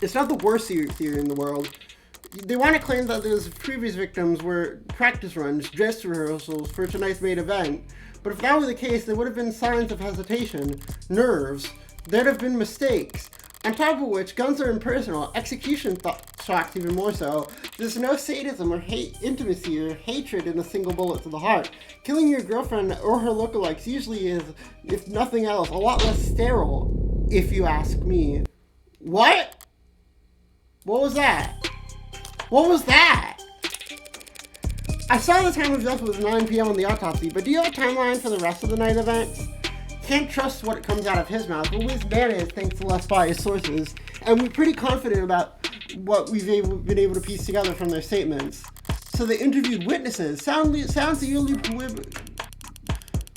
It's not the worst theory in the world. They want to claim that those previous victims were practice runs, dress rehearsals for tonight's main event. But if that were the case, there would have been signs of hesitation, nerves. There'd have been mistakes. On top of which, guns are impersonal, execution shocks even more so. There's no sadism or intimacy or hatred in a single bullet to the heart. Killing your girlfriend or her lookalikes usually is, if nothing else, a lot less sterile, if you ask me. What? What was that? What was that? I saw the time of death was 9 p.m. on the autopsy, but do you have a timeline for the rest of the night events? Can't trust what comes out of his mouth, but Wiz is thanks to less biased sources, and we're pretty confident about what we've been able to piece together from their statements. So the interviewed witnesses sounds eerily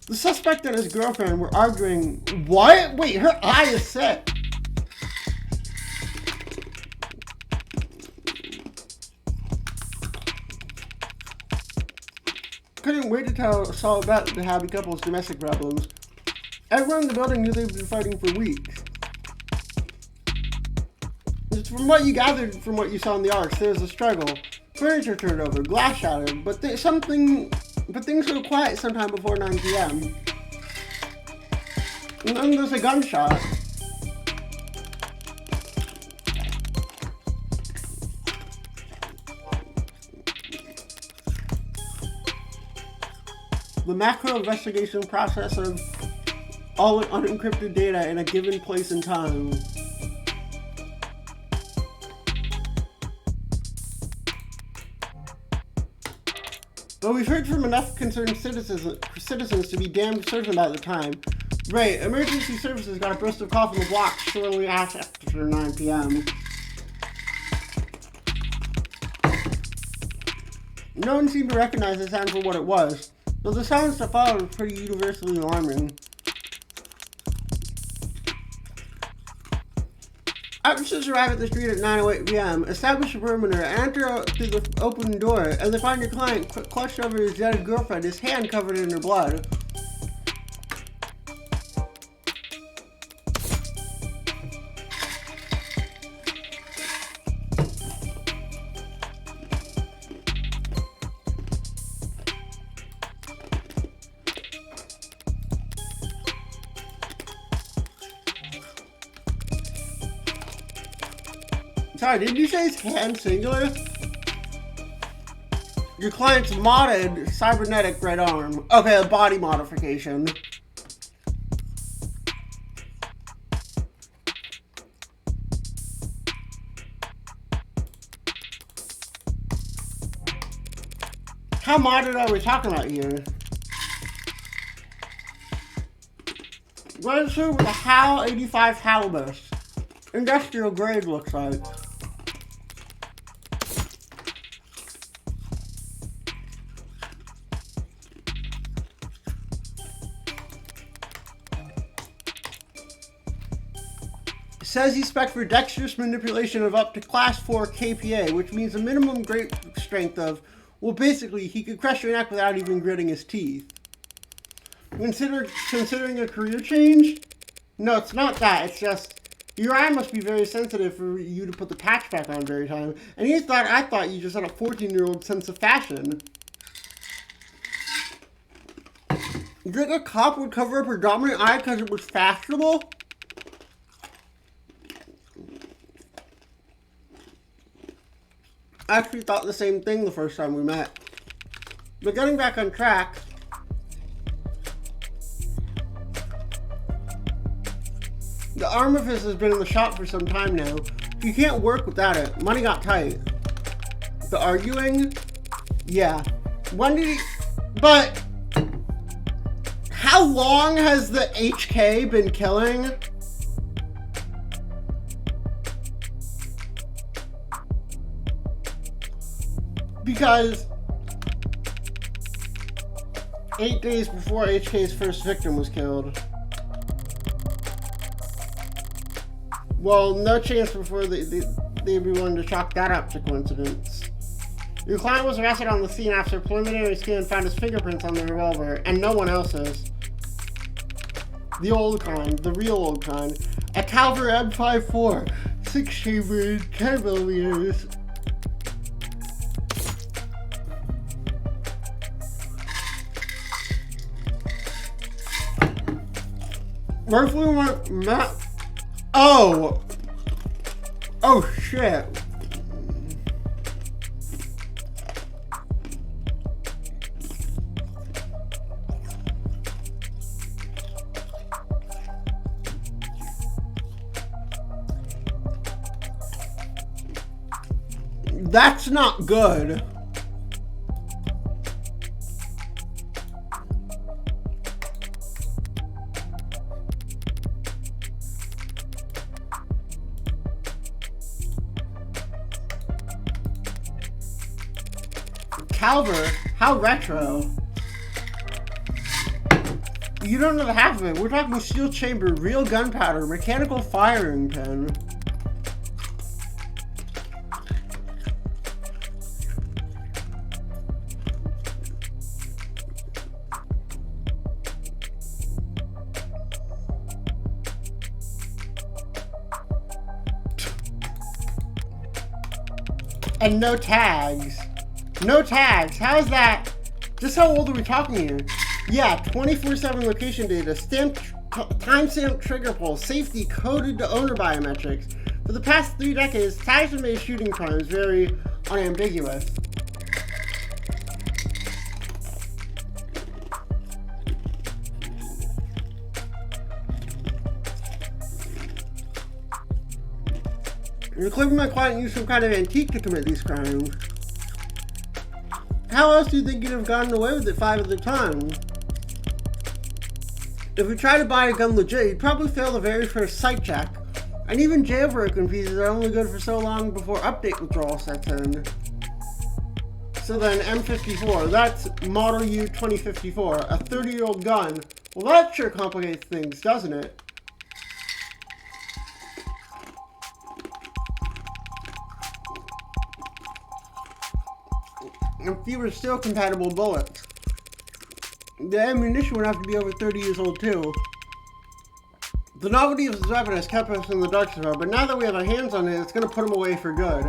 the suspect and his girlfriend were arguing. What? Wait, her eye is set. Couldn't wait to tell Saul about the happy couple's domestic problems. Everyone in the building knew they'd been fighting for weeks. Just from what you gathered from what you saw in the arcs, there was a struggle. Furniture turned over, glass shattered, but things go quiet sometime before 9 p.m. And then there's a gunshot. The macro investigation process of all unencrypted data in a given place and time. But we've heard from enough concerned citizens to be damn certain about the time. Right, emergency services got a burst of call from the block shortly after 9 p.m. No one seemed to recognize the sound for what it was, though the silence that followed was pretty universally alarming. Officers arrive at the street at 9:08 p.m., establish a perimeter, and enter through the open door, and they find your client clutched over his dead girlfriend, his hand covered in her blood. Sorry, did you say his hand singular? Your client's modded cybernetic right arm. Okay, a body modification. How modded are we talking about here? Registered with a HAL 85 halibut. Industrial grade looks like. Says he's spec for dexterous manipulation of up to class 4 KPA, which means a minimum grip strength of, well, basically, he could crush your neck without even gritting his teeth. Considering a career change? No, it's not that. It's just, your eye must be very sensitive for you to put the patch back on every time. And I thought you just had a 14-year-old sense of fashion. You think a cop would cover up her dominant eye because it was fashionable? I actually thought the same thing the first time we met. But getting back on track, the arm of his has been in the shop for some time now. You can't work without it. Money got tight. The arguing? Yeah. When did he... But... How long has the HK been killing? Because 8 days before HK's first victim was killed. Well, no chance before they'd be willing to chalk that up to coincidence. Your client was arrested on the scene after a preliminary scan found his fingerprints on the revolver, and no one else's. The old kind, the real old kind. A Calver M54, 6-chamber, 10mm. Roughly what Matt. Oh! Oh shit. That's not good. Calver? How retro? You don't know the half of it. We're talking steel chamber, real gunpowder, mechanical firing pin. And no tags. No tags. How's that? Just how old are we talking here? Yeah, 24/7 location data, stamped, timestamp trigger pulse, safety coded to owner biometrics. For the past 3 decades, tags have made shooting crimes very unambiguous. You're claiming my client used some kind of antique to commit these crimes. How else do you think you'd have gotten away with it 5 other times? If you try to buy a gun legit, you'd probably fail the very first sight check. And even jailbroken pieces are only good for so long before update withdrawal sets in. So then M54, that's Model U 2054, a 30-year-old gun. Well, that sure complicates things, doesn't it? And fewer steel compatible bullets. The ammunition would have to be over 30 years old too. The novelty of this weapon has kept us in the dark so far, but now that we have our hands on it, it's going to put them away for good.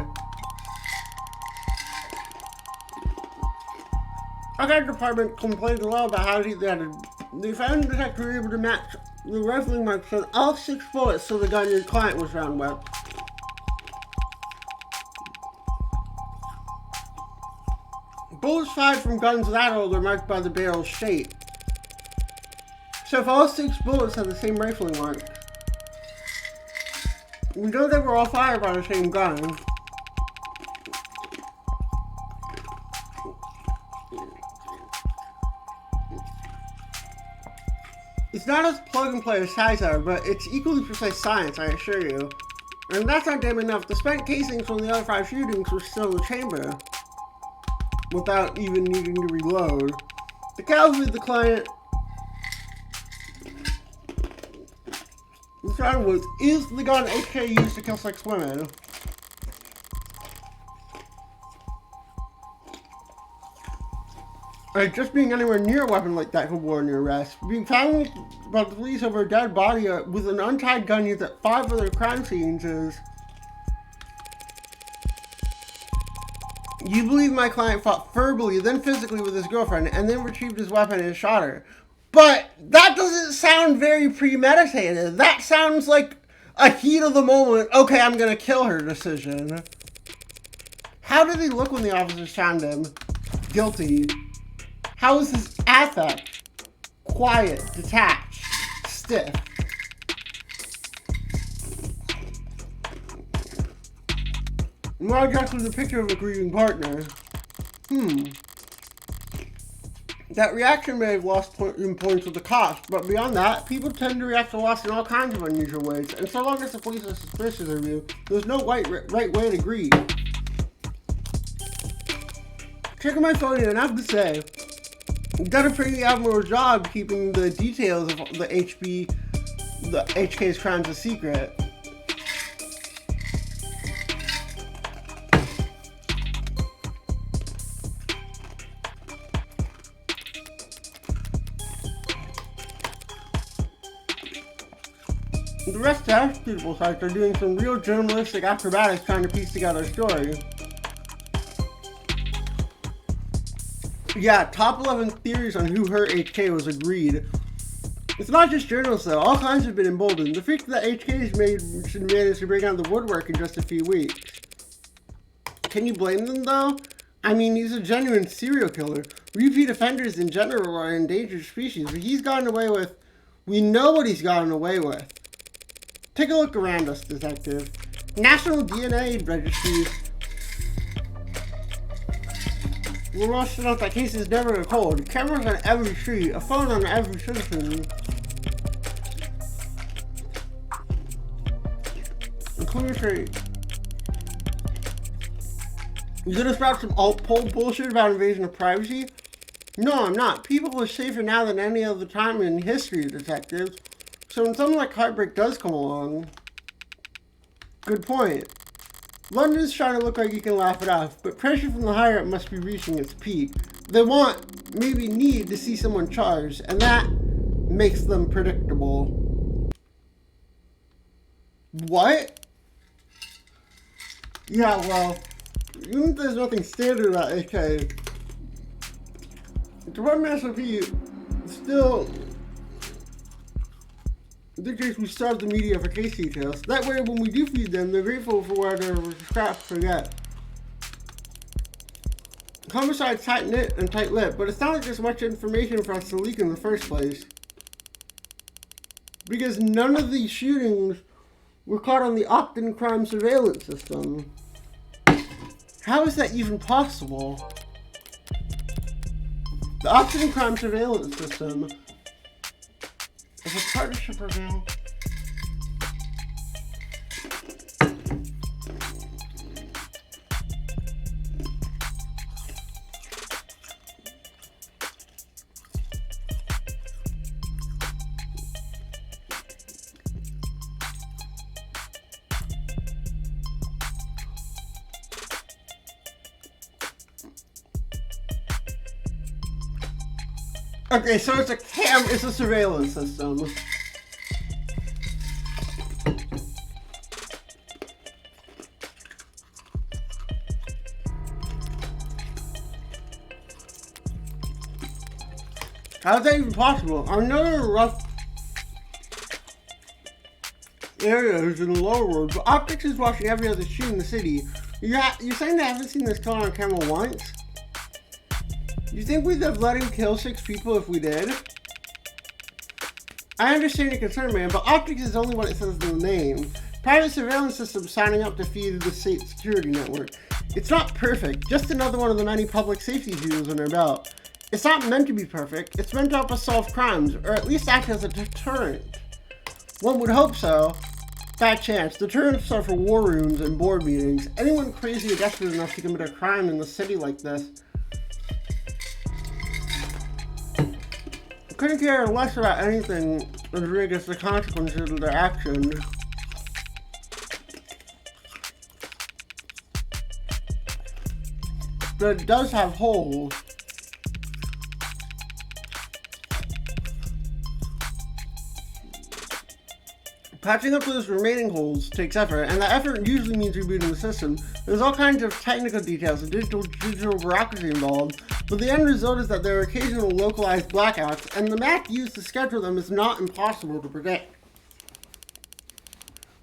Our guard department complained a lot about how they found the detector were able to match the rifling marks on all 6 bullets so the gun your client was found with. Bullets fired from guns that old are marked by the barrel's shape. So if all 6 bullets have the same rifling mark, we know they were all fired by the same gun. It's not as plug and play as Sizar, but it's equally precise science, I assure you. And that's not damn enough. The spent casings from the other 5 shootings were still in the chamber, without even needing to reload. The casualty of the client was found was, is the gun HK used to kill 6 women? Just being anywhere near a weapon like that could warrant your arrest. Being found by the police over a dead body with an untied gun used at 5 other crime scenes is... You believe my client fought verbally, then physically with his girlfriend, and then retrieved his weapon and shot her. But that doesn't sound very premeditated. That sounds like a heat of the moment, okay, I'm gonna kill her decision. How did he look when the officers found him? Guilty. How was his affect? Quiet, detached, stiff. More exactly the picture of a grieving partner. That reaction may have lost points with the cost, but beyond that, people tend to react to loss in all kinds of unusual ways, and so long as the police are suspicious of you, there's no right way to grieve. Checking my phone here, and I have to say, you've done a pretty admirable job keeping the details of the HK's crimes a secret. The rest of the executable sites are doing some real journalistic acrobatics trying to piece together a story. Yeah, top 11 theories on who hurt HK was agreed. It's not just journalists though, all kinds have been emboldened. The freak that HK's managed to bring out the woodwork in just a few weeks. Can you blame them though? I mean, he's a genuine serial killer. Repeat offenders in general are an endangered species, but he's gotten away with... We know what he's gotten away with. Take a look around us, detective. National DNA registries. We're rushed out that case is never cold. Cameras on every street, a phone on every citizen. A clear street. You gonna sprout some alt-pole bullshit about invasion of privacy? No, I'm not. People are safer now than any other time in history, detectives. So when something like Heartbreak does come along... Good point. London's trying to look like you can laugh it off, but pressure from the higher up must be reaching its peak. They want, maybe need, to see someone charged, and that makes them predictable. What? Yeah, well, even if there's nothing standard about AK, Department SOP still dictates we starve the media for case details. That way, when we do feed them, they're grateful for whatever scraps they get. Homicide's tight-knit and tight-lipped, but it's not like there's much information for us to leak in the first place. Because none of these shootings were caught on the Optin crime surveillance system. How is that even possible? The Optin crime surveillance system is a partnership program. Okay, so it's a surveillance system. How is that even possible? Another rough area is in the lower world, but optics is watching every other shoot in the city. You're saying they haven't seen this killer on camera once? You think we'd have let him kill 6 people if we did? I understand your concern, man, but optics is only what it says in the name. Private surveillance system signing up to feed the state security network. It's not perfect, just another one of the many public safety tools in our belt. It's not meant to be perfect, it's meant to help us solve crimes, or at least act as a deterrent. One would hope so. Bad chance. Deterrents are for war rooms and board meetings. Anyone crazy or desperate enough to commit a crime in the city like this couldn't care less about anything as big as the consequences of their actions. But it does have holes. Patching up those remaining holes takes effort, and that effort usually means rebooting the system. There's all kinds of technical details and digital bureaucracy involved, but the end result is that there are occasional localized blackouts, and the math used to schedule them is not impossible to predict.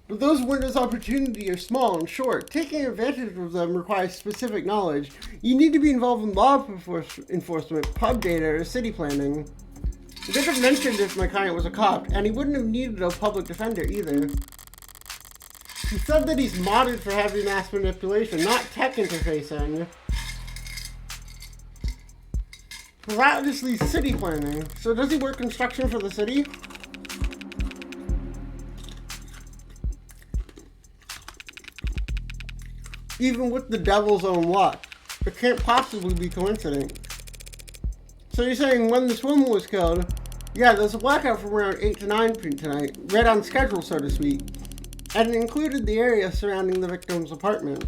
But those windows of opportunity are small and short. Taking advantage of them requires specific knowledge. You need to be involved in law enforcement, pub data, or city planning. I could have mentioned if my client was a cop, and he wouldn't have needed a public defender either. He said that he's modded for heavy mass manipulation, not tech interfacing. So that just leaves city planning. So does he work construction for the city? Even with the devil's own luck, it can't possibly be coincidence. So you're saying when this woman was killed, yeah, there's a blackout from around 8 to 9 tonight, right on schedule, so to speak, and it included the area surrounding the victim's apartment.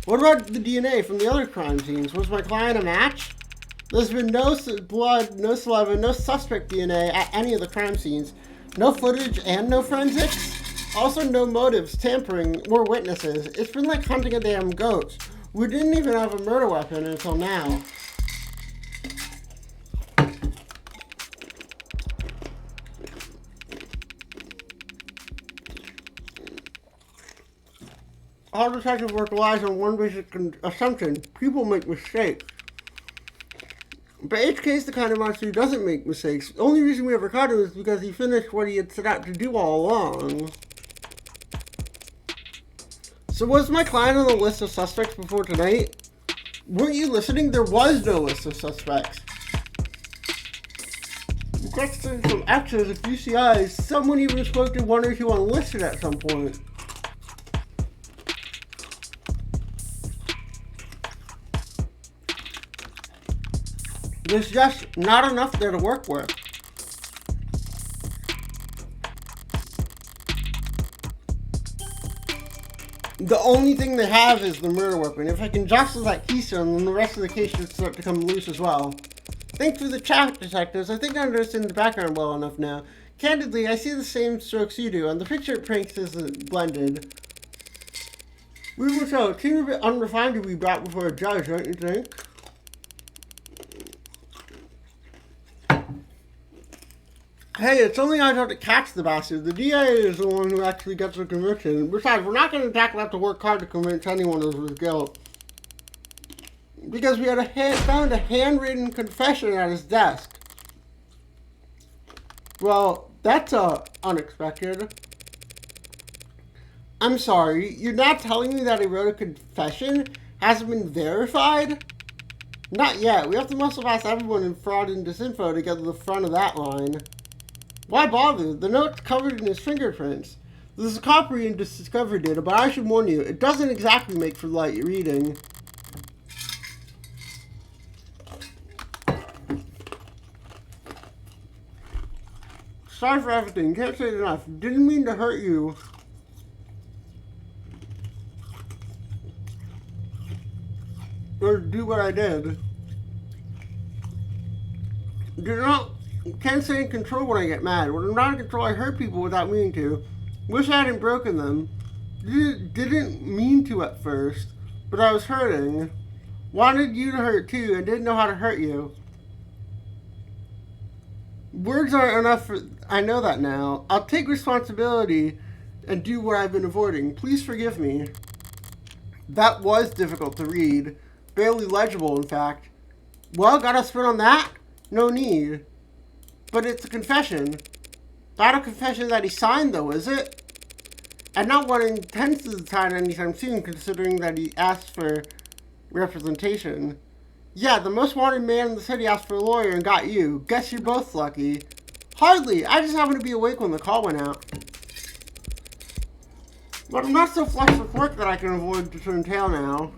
What about the DNA from the other crime scenes? Was my client a match? There's been no blood, no saliva, no suspect DNA at any of the crime scenes, no footage and no forensics, also no motives, tampering, or witnesses. It's been like hunting a damn ghost. We didn't even have a murder weapon until now. All detective work relies on one basic assumption: people make mistakes. But HK is the kind of monster who doesn't make mistakes. The only reason we ever caught him is because he finished what he had set out to do all along. So was my client on the list of suspects before tonight? Weren't you listening? There was no list of suspects. Questions from X's of UCIs, someone even spoke to one or two unlisted at some point. There's just not enough there to work with. The only thing they have is the murder weapon. If I can jostle that keystone, then the rest of the case should start to come loose as well. Thanks for the chat, detectives. I think I understand the background well enough now. Candidly, I see the same strokes you do, and the picture it pranks is blended. We would seem a bit unrefined to be brought before a judge, don't you think? Hey, it's only I have to catch the bastard. The DA is the one who actually gets the conviction. Besides, we're not going to exactly have to work hard to convince anyone of his guilt. Because we had found a handwritten confession at his desk. Well, that's unexpected. I'm sorry, you're not telling me that he wrote a confession? Hasn't been verified? Not yet. We have to muscle past everyone in fraud and disinfo to get to the front of that line. Why bother? The note's covered in his fingerprints. This is a copy and discovery data, but I should warn you, it doesn't exactly make for light reading. Sorry for everything. Can't say it enough. Didn't mean to hurt you. Or do what I did. Can't stay in control when I get mad. When I'm not in control, I hurt people without meaning to. Wish I hadn't broken them. Didn't mean to at first, but I was hurting. Wanted you to hurt too, and didn't know how to hurt you. Words aren't enough for... I know that now. I'll take responsibility and do what I've been avoiding. Please forgive me. That was difficult to read. Barely legible, in fact. Well, gotta spit on that? No need. But it's a confession. Not a confession that he signed, though, is it? And not one intends to sign anytime soon, considering that he asked for representation. Yeah, the most wanted man in the city asked for a lawyer and got you. Guess you're both lucky. Hardly. I just happened to be awake when the call went out. But I'm not so flush with work that I can avoid to turn tail now.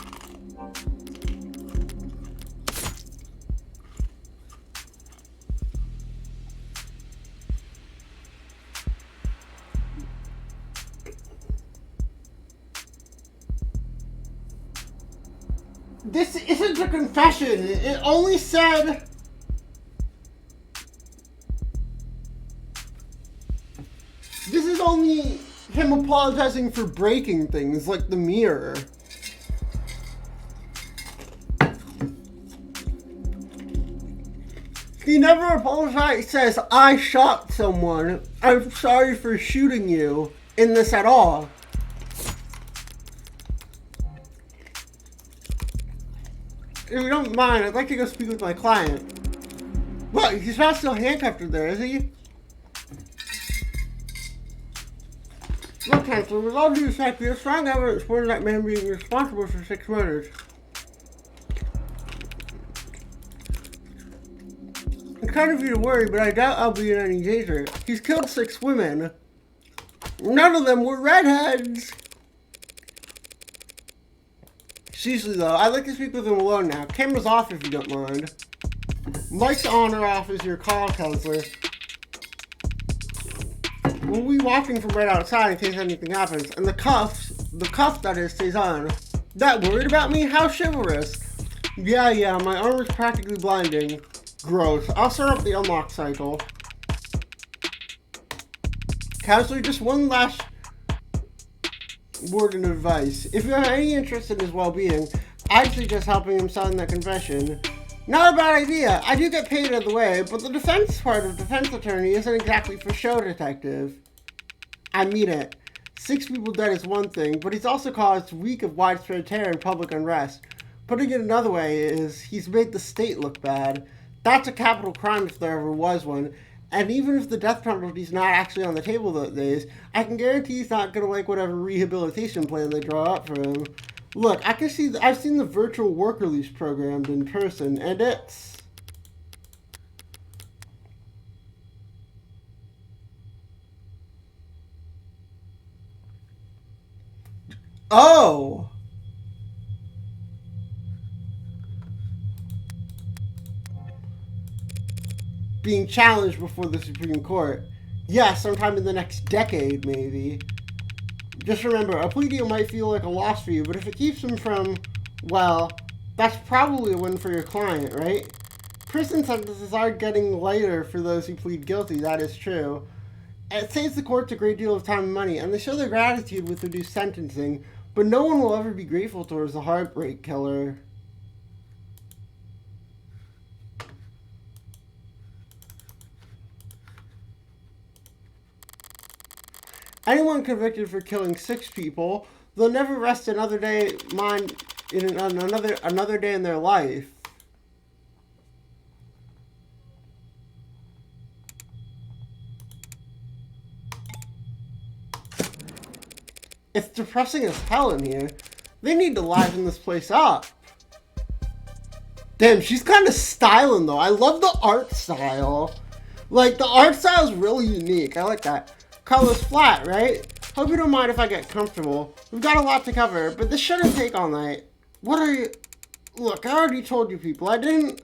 This isn't a confession. It only said... This is only him apologizing for breaking things, like the mirror. He never apologized. He says, I shot someone. I'm sorry for shooting you in this at all. If you don't mind, I'd like to go speak with my client. What? He's not still handcuffed there, is he? Look, Counselor, with all due respect, there's strong evidence for that man being responsible for 6 murders. It's kind of you to worry, but I doubt I'll be in any danger. He's killed 6 women. None of them were redheads. Seriously though, I'd like to speak with him alone now. Camera's off if you don't mind. Mic's on or off is your call, Counselor. We'll be watching from right outside in case anything happens. And the cuff that is, stays on. That worried about me? How chivalrous. Yeah, my armor's practically blinding. Gross. I'll start up the unlock cycle. Counselor, just one last word of advice. If you have any interest in his well-being, I'd suggest helping him sign that confession. Not a bad idea. I do get paid either way, but the defense part of defense attorney isn't exactly for show detective. I mean it. 6 people dead is one thing, but he's also caused a week of widespread terror and public unrest. Putting it another way is, he's made the state look bad. That's a capital crime if there ever was one. And even if the death penalty's not actually on the table those days, I can guarantee he's not going to like whatever rehabilitation plan they draw up for him. Look, I've seen the virtual work release programmed in person, and it's... Oh! Being challenged before the Supreme Court. Yeah, sometime in the next decade, maybe. Just remember, a plea deal might feel like a loss for you, but if it keeps him from, well, that's probably a win for your client, right? Prison sentences are getting lighter for those who plead guilty, that is true. It saves the courts a great deal of time and money, and they show their gratitude with reduced sentencing, But no one will ever be grateful towards the heartbreak killer. Anyone convicted for killing 6 people, they'll never rest another day another day in their life. It's depressing as hell in here. They need to liven this place up. Damn, she's kind of styling though. I love the art style. Like, the art style is really unique. I like that. Color's flat, right? Hope you don't mind if I get comfortable. We've got a lot to cover, but this shouldn't take all night. What are you... Look, I already told you people. I'm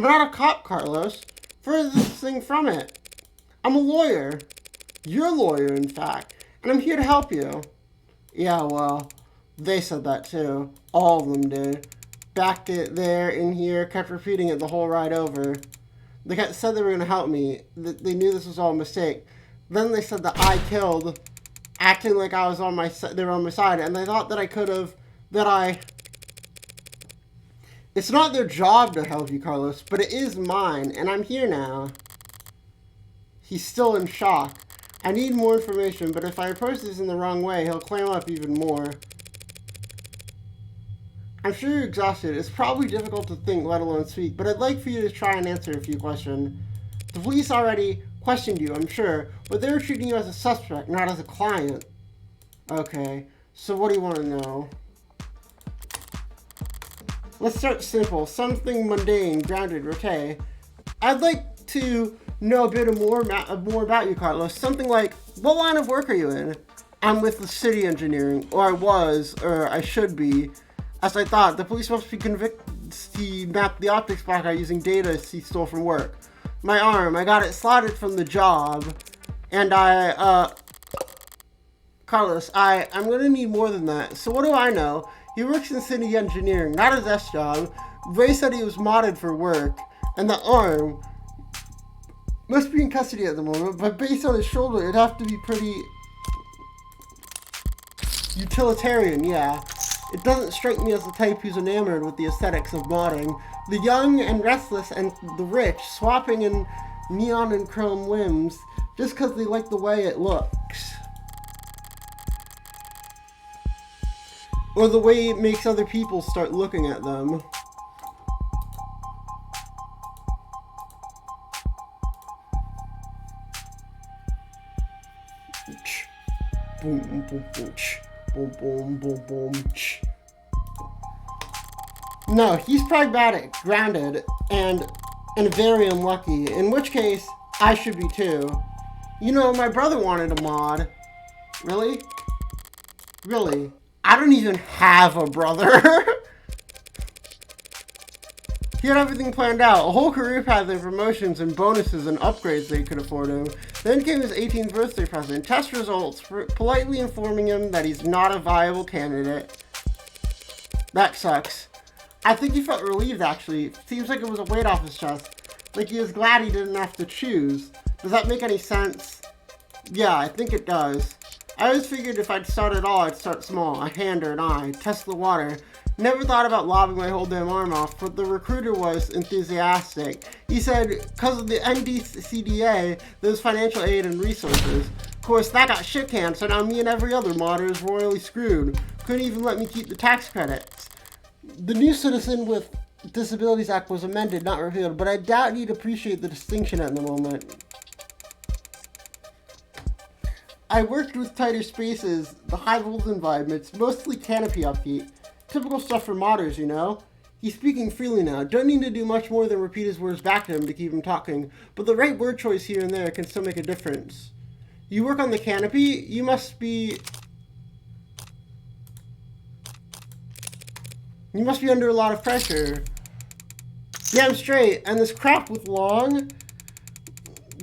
not a cop, Carlos. Furthest thing from it. I'm a lawyer. You're a lawyer, in fact. And I'm here to help you. Yeah, well, they said that too. All of them did. Backed it there, in here, kept repeating it the whole ride over. They said they were going to help me. They knew this was all a mistake. Then they said that I killed, acting like I was on they were on my side, and they thought that It's not their job to help you, Carlos, but it is mine, and I'm here now. He's still in shock. I need more information, but if I approach this in the wrong way, he'll clam up even more. I'm sure you're exhausted. It's probably difficult to think, let alone speak, but I'd like for you to try and answer a few questions. The police already questioned you, I'm sure, but they were treating you as a suspect, not as a client. Okay, so what do you want to know? Let's start simple. Something mundane, grounded, okay. I'd like to know a bit more about you, Carlos. Something like, what line of work are you in? I'm with the city engineering, or I was, or I should be. As I thought, the police must be convinced he mapped the optics block out using data he stole from work. My arm, I got it slotted from the job, and Carlos, I'm gonna need more than that. So what do I know? He works in city engineering, not his desk job. Ray said he was modded for work, and the arm must be in custody at the moment, but based on his shoulder, it'd have to be pretty utilitarian, yeah. It doesn't strike me as the type who's enamored with the aesthetics of modding. The young and restless and the rich swapping in neon and chrome limbs just because they like the way it looks. Or the way it makes other people start looking at them. Boom, boom, boom, boom, boom, boom, boom. No, he's pragmatic, grounded, and very unlucky, in which case, I should be too. You know, my brother wanted a mod. Really? Really? I don't even have a brother. He had everything planned out, a whole career path of promotions and bonuses and upgrades that he could afford him. Then came his 18th birthday present, test results, politely informing him that he's not a viable candidate. That sucks. I think he felt relieved, actually. Seems like it was a weight off his chest. Like he was glad he didn't have to choose. Does that make any sense? Yeah, I think it does. I always figured if I'd start at all, I'd start small, a hand or an eye, test the water. Never thought about lobbing my whole damn arm off, but the recruiter was enthusiastic. He said, because of the NDCDA, there's financial aid and resources. Of course, that got shit canned, so now me and every other modder is royally screwed. Couldn't even let me keep the tax credits. The New Citizen with Disabilities Act was amended, not repealed, but I doubt he'd appreciate the distinction at the moment. I worked with tighter spaces, the high-voltage environments, mostly canopy upkeep. Typical stuff for modders, you know? He's speaking freely now. Don't need to do much more than repeat his words back to him to keep him talking, but the right word choice here and there can still make a difference. You work on the canopy? You must be under a lot of pressure. Damn straight, and this crap with Long,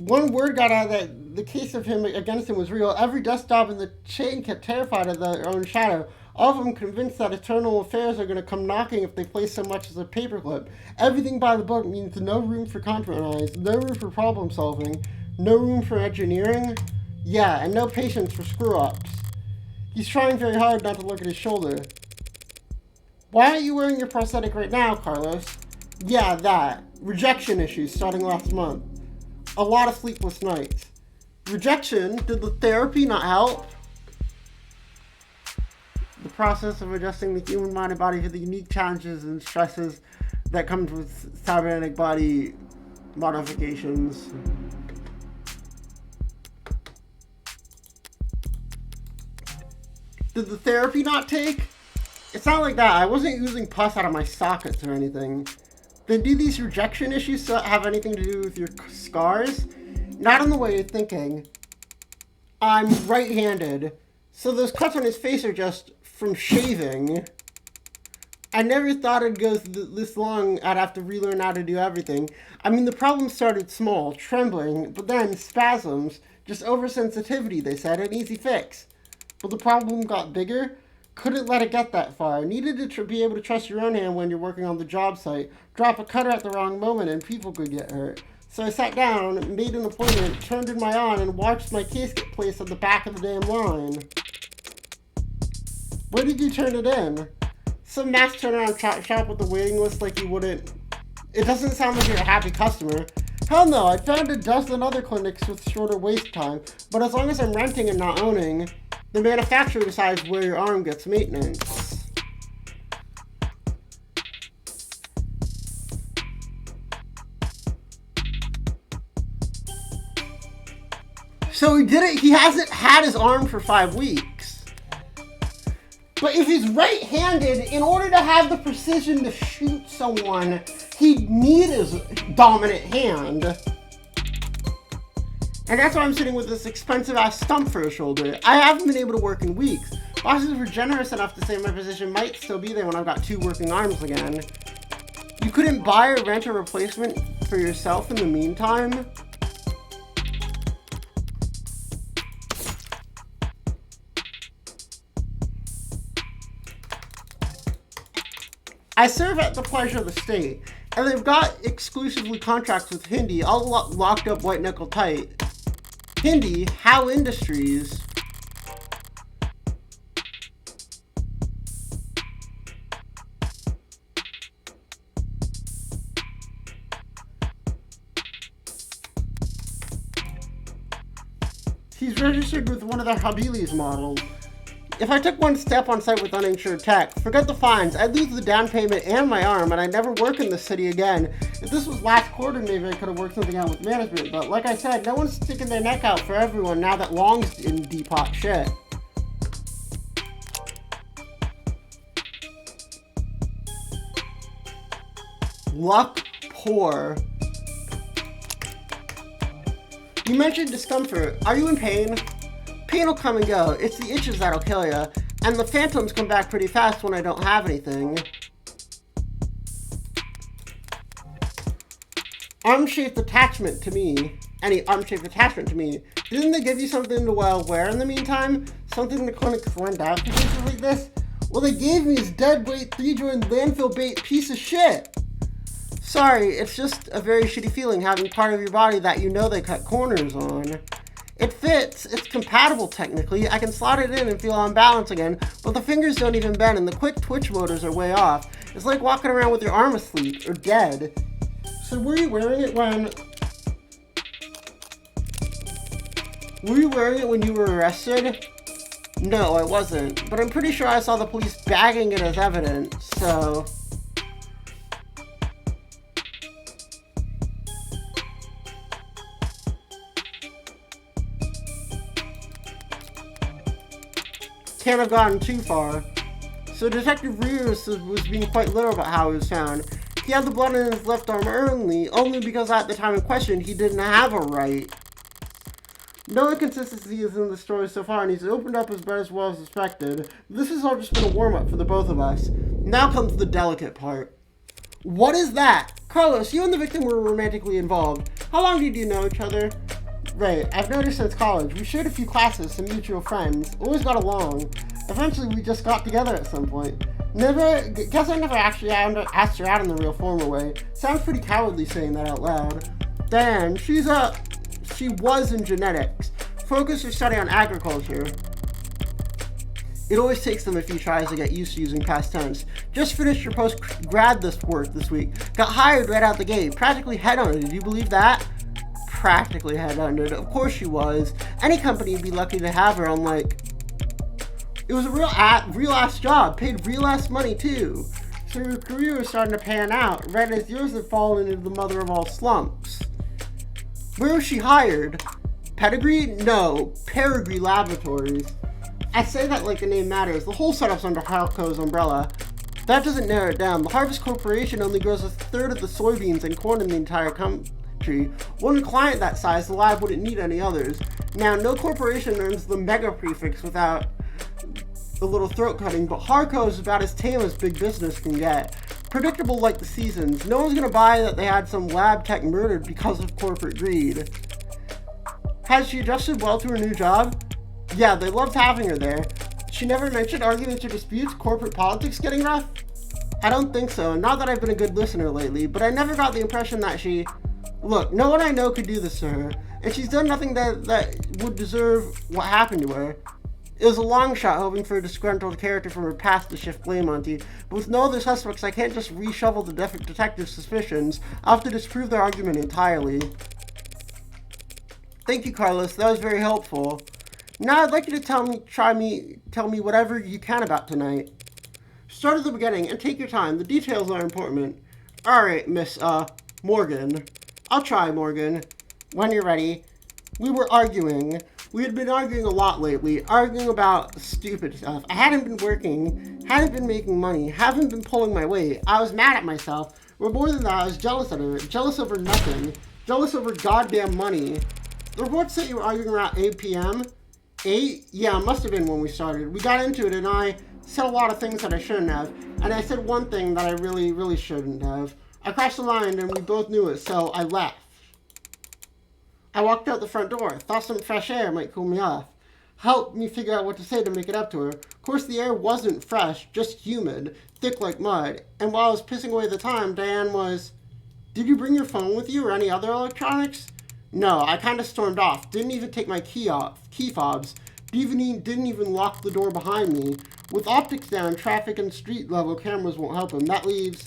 one word got out that the case of him against him was real. Every desktop in the chain kept terrified of their own shadow. All of them convinced that eternal affairs are going to come knocking if they play so much as a paperclip. Everything by the book means no room for compromise, no room for problem solving, no room for engineering, yeah, and no patience for screw-ups. He's trying very hard not to look at his shoulder. Why aren't you wearing your prosthetic right now, Carlos? Yeah, that. Rejection issues starting last month. A lot of sleepless nights. Rejection? Did the therapy not help? The process of adjusting the human mind and body to the unique challenges and stresses that comes with cybernetic body modifications. Did the therapy not take? It's not like that. I wasn't using pus out of my sockets or anything. Then do these rejection issues have anything to do with your scars? Not in the way you're thinking. I'm right-handed, so those cuts on his face are just from shaving. I never thought it'd go this long. I'd have to relearn how to do everything. I mean, the problem started small, trembling, but then spasms, just oversensitivity, they said, an easy fix. But the problem got bigger. Couldn't let it get that far. Needed to be able to trust your own hand when you're working on the job site. Drop a cutter at the wrong moment and people could get hurt. So I sat down, made an appointment, turned in my on, and watched my case get placed at the back of the damn line. Where did you turn it in? Some mass turnaround shop with a waiting list like you wouldn't. It doesn't sound like you're a happy customer. Hell no, I found a dozen other clinics with shorter wait time, but as long as I'm renting and not owning, the manufacturer decides where your arm gets maintenance. So he did it. He hasn't had his arm for 5 weeks. But if he's right-handed, in order to have the precision to shoot someone, he'd need his dominant hand. And that's why I'm sitting with this expensive-ass stump for a shoulder. I haven't been able to work in weeks. Bosses were generous enough to say my position might still be there when I've got 2 working arms again. You couldn't buy or rent a replacement for yourself in the meantime? I serve at the pleasure of the state, and they've got exclusively contracts with Hindi, all locked up white knuckle tight. Hindi, How Industries. He's registered with one of their Habilis models. If I took one step on site with uninsured tech, forget the fines, I'd lose the down payment and my arm, and I'd never work in this city again. If this was last quarter, maybe I could have worked something out with management, but like I said, no one's sticking their neck out for everyone now that Long's in deep hot shit. Luck poor. You mentioned discomfort. Are you in pain? Pain will come and go. It's the itches that'll kill you. And the phantoms come back pretty fast when I don't have anything. Arm-shaped attachment to me. Any arm-shaped attachment to me. Didn't they give you something to wear in the meantime? Something the clinics lend out for cases like this? Well, they gave me his dead weight 3-joint landfill bait piece of shit. Sorry, it's just a very shitty feeling having part of your body that you know they cut corners on. It fits, it's compatible technically, I can slot it in and feel on balance again, but the fingers don't even bend and the quick twitch motors are way off. It's like walking around with your arm asleep, or dead. So were you wearing it when you were arrested? No, I wasn't, but I'm pretty sure I saw the police bagging it as evidence, so... Can't have gotten too far. So Detective Rears was being quite literal about how he was found. He had the blood in his left arm only because at the time in question he didn't have a right. No inconsistency is in the story so far, and he's opened up his bed as well as suspected. This has all just been a warm-up for the both of us. Now comes the delicate part. What is that? Carlos, you and the victim were romantically involved. How long did you know each other? Right, I've noticed since college. We shared a few classes, some mutual friends. Always got along. Eventually, we just got together at some point. Guess I never actually asked her out in the real formal way. Sounds pretty cowardly saying that out loud. Damn, she was in genetics. Focused her study on agriculture. It always takes them a few tries to get used to using past tense. Just finished your post-grad work this week. Got hired right out the gate. Practically headhunted. Did you believe that? Practically headhunted. Of course she was. Any company would be lucky to have her on, like... It was a real ass job. Paid real ass money, too. So her career was starting to pan out, right as yours had fallen into the mother of all slumps. Where was she hired? Pedigree? No. Peregree Laboratories. I say that like the name matters. The whole setup's under Halco's umbrella. That doesn't narrow it down. The Harvest Corporation only grows a third of the soybeans and corn in the entire country. One client that size, the lab wouldn't need any others. Now, no corporation earns the mega prefix without a little throat cutting, but Harco is about as tame as big business can get. Predictable like the seasons. No one's gonna buy that they had some lab tech murdered because of corporate greed. Has she adjusted well to her new job? Yeah, they loved having her there. She never mentioned arguments or disputes, corporate politics getting rough? I don't think so. Not that I've been a good listener lately, but I never got the impression that she... Look, no one I know could do this to her, and she's done nothing that would deserve what happened to her. It was a long shot hoping for a disgruntled character from her past to shift blame onto you, but with no other suspects I can't just reshuffle the detective's suspicions. I'll have to disprove their argument entirely. Thank you, Carlos. That was very helpful. Now I'd like you to tell me whatever you can about tonight. Start at the beginning and take your time. The details are important. Alright, Miss, Morgan. I'll try, Morgan. When you're ready. We were arguing. We had been arguing a lot lately. Arguing about stupid stuff. I hadn't been working. Hadn't been making money. Haven't been pulling my weight. I was mad at myself. Or more than that, I was jealous of her. Jealous over nothing. Jealous over goddamn money. The report said you were arguing around 8 p.m. 8? Yeah, it must have been when we started. We got into it and I said a lot of things that I shouldn't have. And I said one thing that I really, really shouldn't have. I crossed the line and we both knew it, so I left. I walked out the front door. Thought some fresh air might cool me off. Helped me figure out what to say to make it up to her. Of course, the air wasn't fresh, just humid, thick like mud. And while I was pissing away the time, Diane was... Did you bring your phone with you or any other electronics? No, I kind of stormed off. Didn't even take my key fobs. Didn't even lock the door behind me. With optics down, traffic and street level cameras won't help him. That leaves...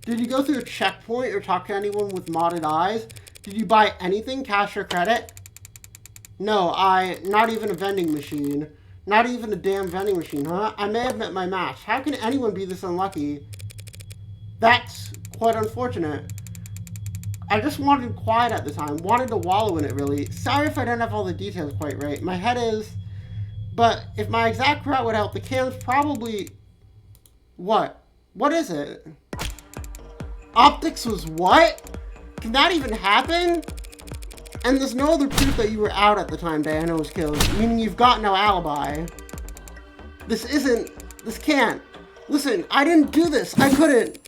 Did you go through a checkpoint or talk to anyone with modded eyes? Did you buy anything, cash or credit? No, not even a vending machine. Not even a damn vending machine, huh? I may have met my match. How can anyone be this unlucky? That's quite unfortunate. I just wanted quiet at the time. Wanted to wallow in it, really. Sorry if I don't have all the details quite right. My head is... But if my exact route would help, the cam's probably... What? What is it? Optics was what? Can that even happen? And there's no other proof that you were out at the time Diana was killed, meaning you've got no alibi. This can't. Listen, I didn't do this. I couldn't.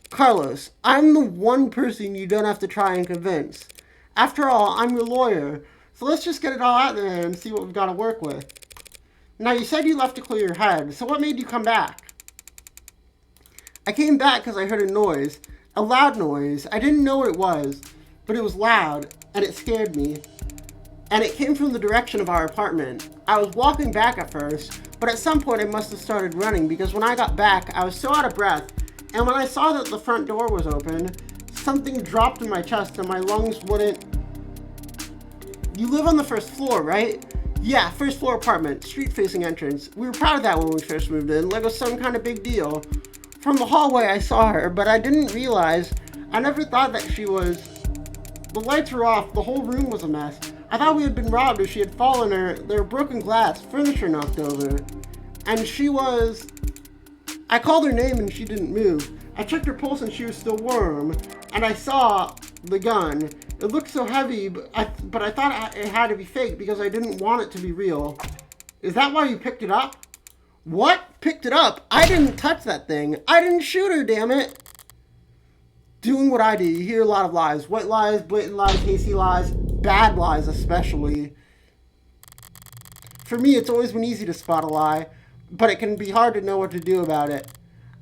Carlos, I'm the one person you don't have to try and convince. After all, I'm your lawyer. So let's just get it all out there and see what we've got to work with. Now, you said you left to clear your head, so what made you come back? I came back because I heard a noise. A loud noise. I didn't know what it was, but it was loud, and it scared me. And it came from the direction of our apartment. I was walking back at first, but at some point I must have started running because when I got back, I was so out of breath, and when I saw that the front door was open, something dropped in my chest and my lungs wouldn't... You live on the first floor, right? Yeah, first floor apartment, street-facing entrance. We were proud of that when we first moved in, like it was some kind of big deal. From the hallway I saw her, but I didn't realize, I never thought that she was... The lights were off, the whole room was a mess. I thought we had been robbed or she had fallen or there were broken glass, furniture knocked over. And she was... I called her name and she didn't move. I checked her pulse and she was still warm. And I saw the gun. It looked so heavy, but I thought it had to be fake because I didn't want it to be real. Is that why you picked it up? What? Picked it up? I didn't touch that thing. I didn't shoot her, damn it. Doing what I do, you hear a lot of lies. White lies, blatant lies, hasty lies, bad lies especially. For me, it's always been easy to spot a lie, but it can be hard to know what to do about it.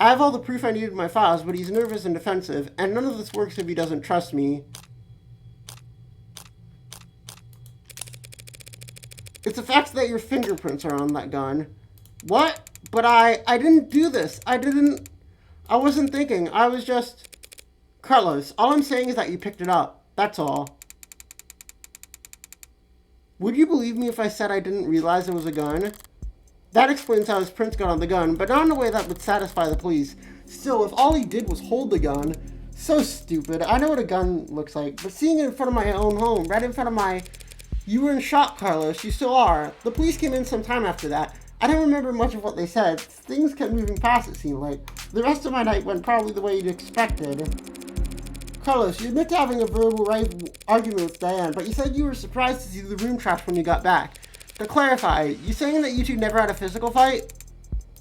I have all the proof I need in my files, but he's nervous and defensive, and none of this works if he doesn't trust me. It's a fact that your fingerprints are on that gun. What? But I didn't do this. I wasn't thinking. I was just... Carlos, all I'm saying is that you picked it up. That's all. Would you believe me if I said I didn't realize it was a gun? That explains how his prints got on the gun, but not in a way that would satisfy the police. Still, if all he did was hold the gun... So stupid. I know what a gun looks like, but seeing it in front of my own home, right in front of my... You were in shock, Carlos. You still are. The police came in some time after that. I don't remember much of what they said. Things kept moving past, it seemed like. The rest of my night went probably the way you'd expected. Carlos, you admit to having a verbal argument with Diane, but you said you were surprised to see the room trashed when you got back. To clarify, you saying that you two never had a physical fight?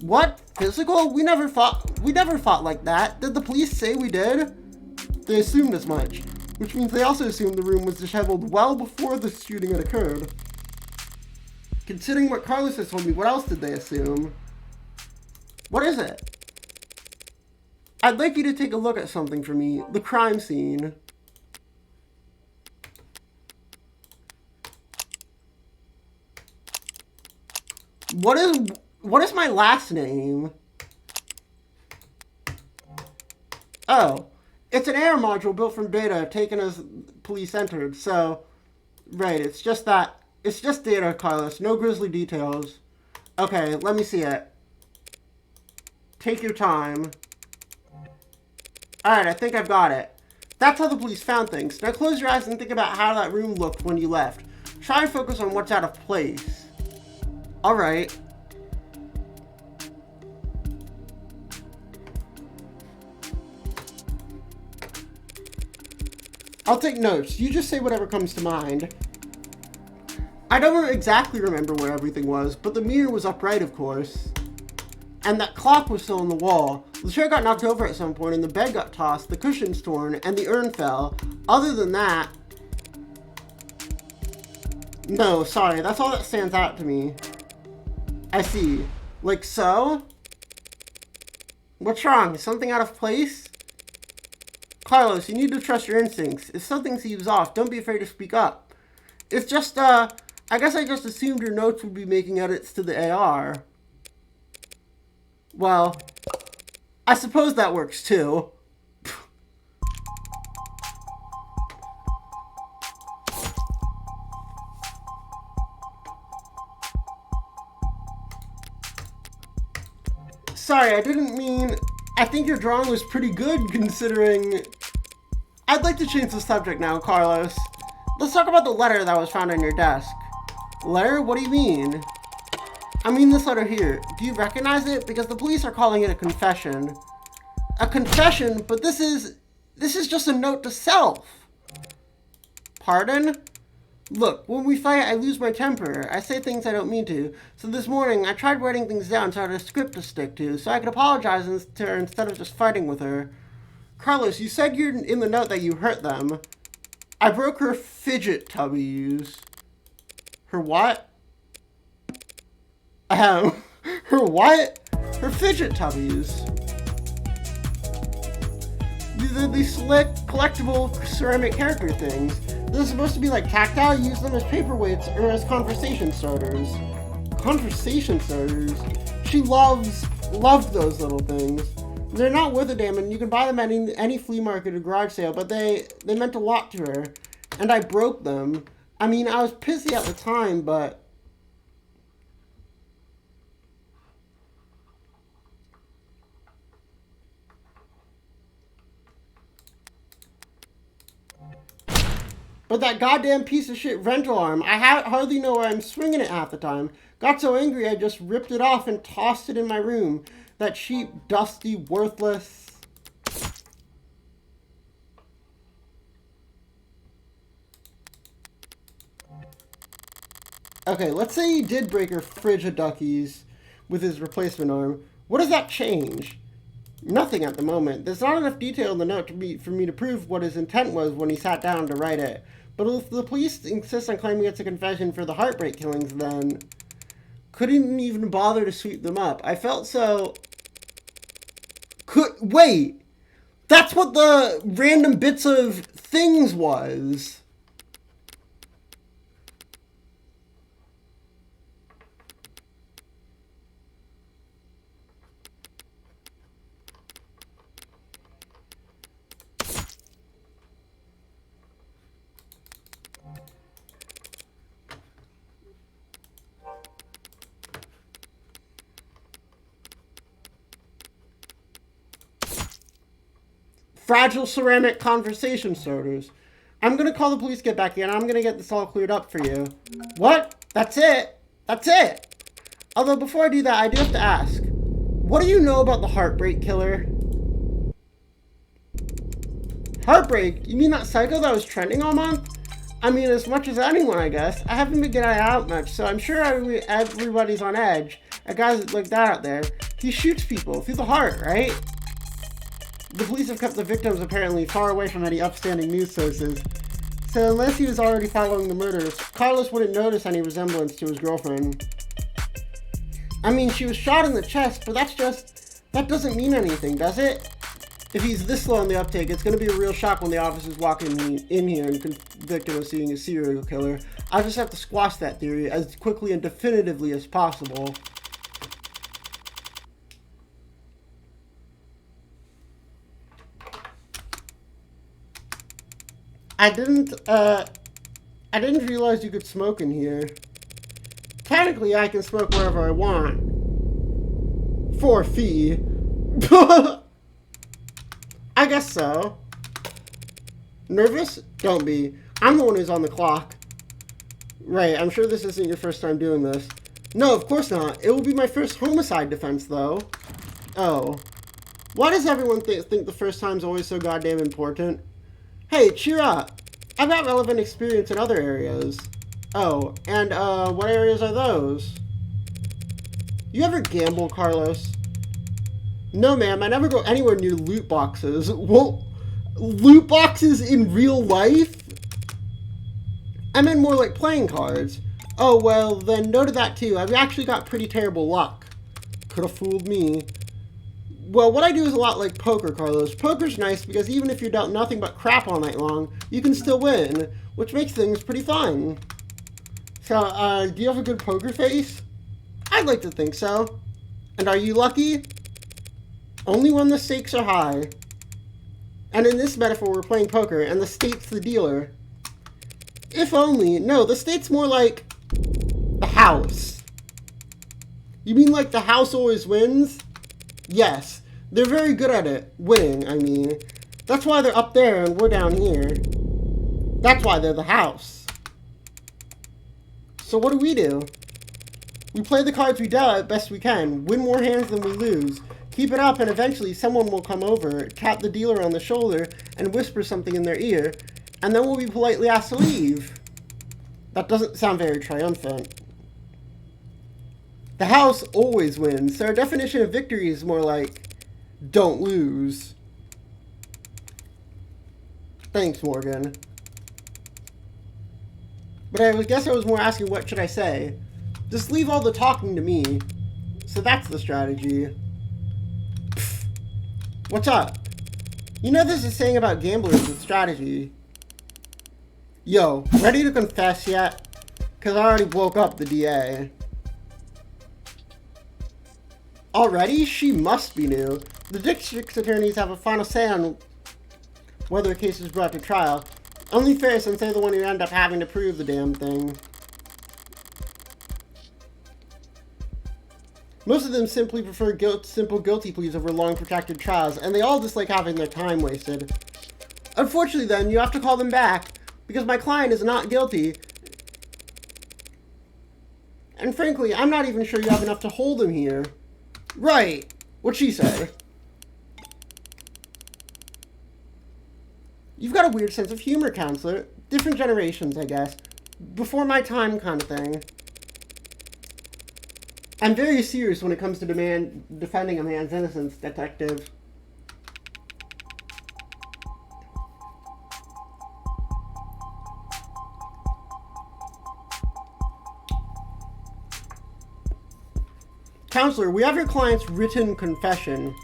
What? Physical? We never fought like that. Did the police say we did? They assumed as much, which means they also assumed the room was disheveled well before the shooting had occurred. Considering what Carlos has told me, what else did they assume? What is it? I'd like you to take a look at something for me. The crime scene. What is my last name? Oh. It's an air module built from data taken as police entered, so... Right, it's just data, Carlos. No grisly details. Okay, let me see it. Take your time. Alright, I think I've got it. That's how the police found things. Now close your eyes and think about how that room looked when you left. Try and focus on what's out of place. Alright. I'll take notes. You just say whatever comes to mind. I don't exactly remember where everything was, but the mirror was upright, of course. And that clock was still on the wall. The chair got knocked over at some point, and the bed got tossed, the cushions torn, and the urn fell. Other than that... No, sorry, that's all that stands out to me. I see. Like so? What's wrong? Is something out of place? Carlos, you need to trust your instincts. If something seems off, don't be afraid to speak up. It's just, I guess I just assumed your notes would be making edits to the AR. Well, I suppose that works too. Sorry, I didn't mean... I think your drawing was pretty good, considering... I'd like to change the subject now, Carlos. Let's talk about the letter that was found on your desk. Letter? What do you mean? I mean this letter here. Do you recognize it? Because the police are calling it a confession. A confession? But this is just a note to self. Pardon? Look, when we fight, I lose my temper. I say things I don't mean to. So this morning, I tried writing things down so I had a script to stick to, so I could apologize to her instead of just fighting with her. Carlos, you said in the note that you hurt them. I broke her fidget tubbies. Her what? Her what? Her fidget tubbies. These are these slick, collectible ceramic character things. They're supposed to be like tactile. Use them as paperweights or as conversation starters. Conversation starters? She loved those little things. They're not worth a damn, and you can buy them at any flea market or garage sale, but they meant a lot to her. And I broke them. I mean, I was pissy at the time, but... But that goddamn piece of shit rental arm, I hardly know where I'm swinging it half the time. Got so angry I just ripped it off and tossed it in my room. That cheap, dusty, worthless... Okay, let's say he did break her fridge of duckies with his replacement arm. What does that change? Nothing at the moment. There's not enough detail in the note for me to prove what his intent was when he sat down to write it. But if the police insist on claiming it's a confession for the heartbreak killings, then... Couldn't even bother to sweep them up. I felt so... Wait! That's what the random bits of things was. fragile ceramic conversation starters. I'm gonna call the police, get back here, and I'm gonna get this all cleared up for you. What? That's it? That's it? Although before I do that, I do have to ask, what do you know about the Heartbreak Killer? Heartbreak? You mean that psycho that was trending all month? I mean, as much as anyone, I guess. I haven't been getting out much, so I'm sure everybody's on edge. A guy like that out there, he shoots people through the heart, right? The police have kept the victims apparently far away from any upstanding news sources. So unless he was already following the murders, Carlos wouldn't notice any resemblance to his girlfriend. I mean, she was shot in the chest, but that doesn't mean anything, does it? If he's this slow on the uptake, it's going to be a real shock when the officers walk in here and convict him of seeing a serial killer. I just have to squash that theory as quickly and definitively as possible. I didn't realize you could smoke in here. Technically, I can smoke wherever I want. For a fee. I guess so. Nervous? Don't be. I'm the one who's on the clock. Right, I'm sure this isn't your first time doing this. No, of course not. It will be my first homicide defense, though. Oh. Why does everyone think the first time's always so goddamn important? Hey, cheer up. I've got relevant experience in other areas. Oh, and, what areas are those? You ever gamble, Carlos? No, ma'am, I never go anywhere near loot boxes. Well, loot boxes in real life? I meant more like playing cards. Oh, well, then no to that too. I've actually got pretty terrible luck. Could have fooled me. Well, what I do is a lot like poker, Carlos. Poker's nice because even if you're dealt nothing but crap all night long, you can still win, which makes things pretty fun. So, do you have a good poker face? I'd like to think so. And are you lucky? Only when the stakes are high. And in this metaphor, we're playing poker, and the state's the dealer. If only. No, the state's more like the house. You mean like the house always wins? Yes. They're very good at it. Winning, I mean. That's why they're up there and we're down here. That's why they're the house. So what do? We play the cards we dealt at best we can. Win more hands than we lose. Keep it up and eventually someone will come over, tap the dealer on the shoulder, and whisper something in their ear, and then we'll be politely asked to leave. That doesn't sound very triumphant. The house always wins, so our definition of victory is more like, don't lose. Thanks, Morgan. But I guess I was more asking what should I say. Just leave all the talking to me. So that's the strategy. Pfft. What's up? You know there's a saying about gamblers with strategy. Yo, ready to confess yet? Because I already woke up the DA. Already? She must be new. The district attorneys have a final say on whether a case is brought to trial. Only fair since they're the one who end up having to prove the damn thing. Most of them simply prefer simple guilty pleas over long protracted trials, and they all dislike having their time wasted. Unfortunately then, you have to call them back, because my client is not guilty. And frankly, I'm not even sure you have enough to hold him here. Right. What'd she say? You've got a weird sense of humor, counselor. Different generations, I guess. Before my time kind of thing. I'm very serious when it comes to defending a man's innocence, detective. Counselor, we have your client's written confession.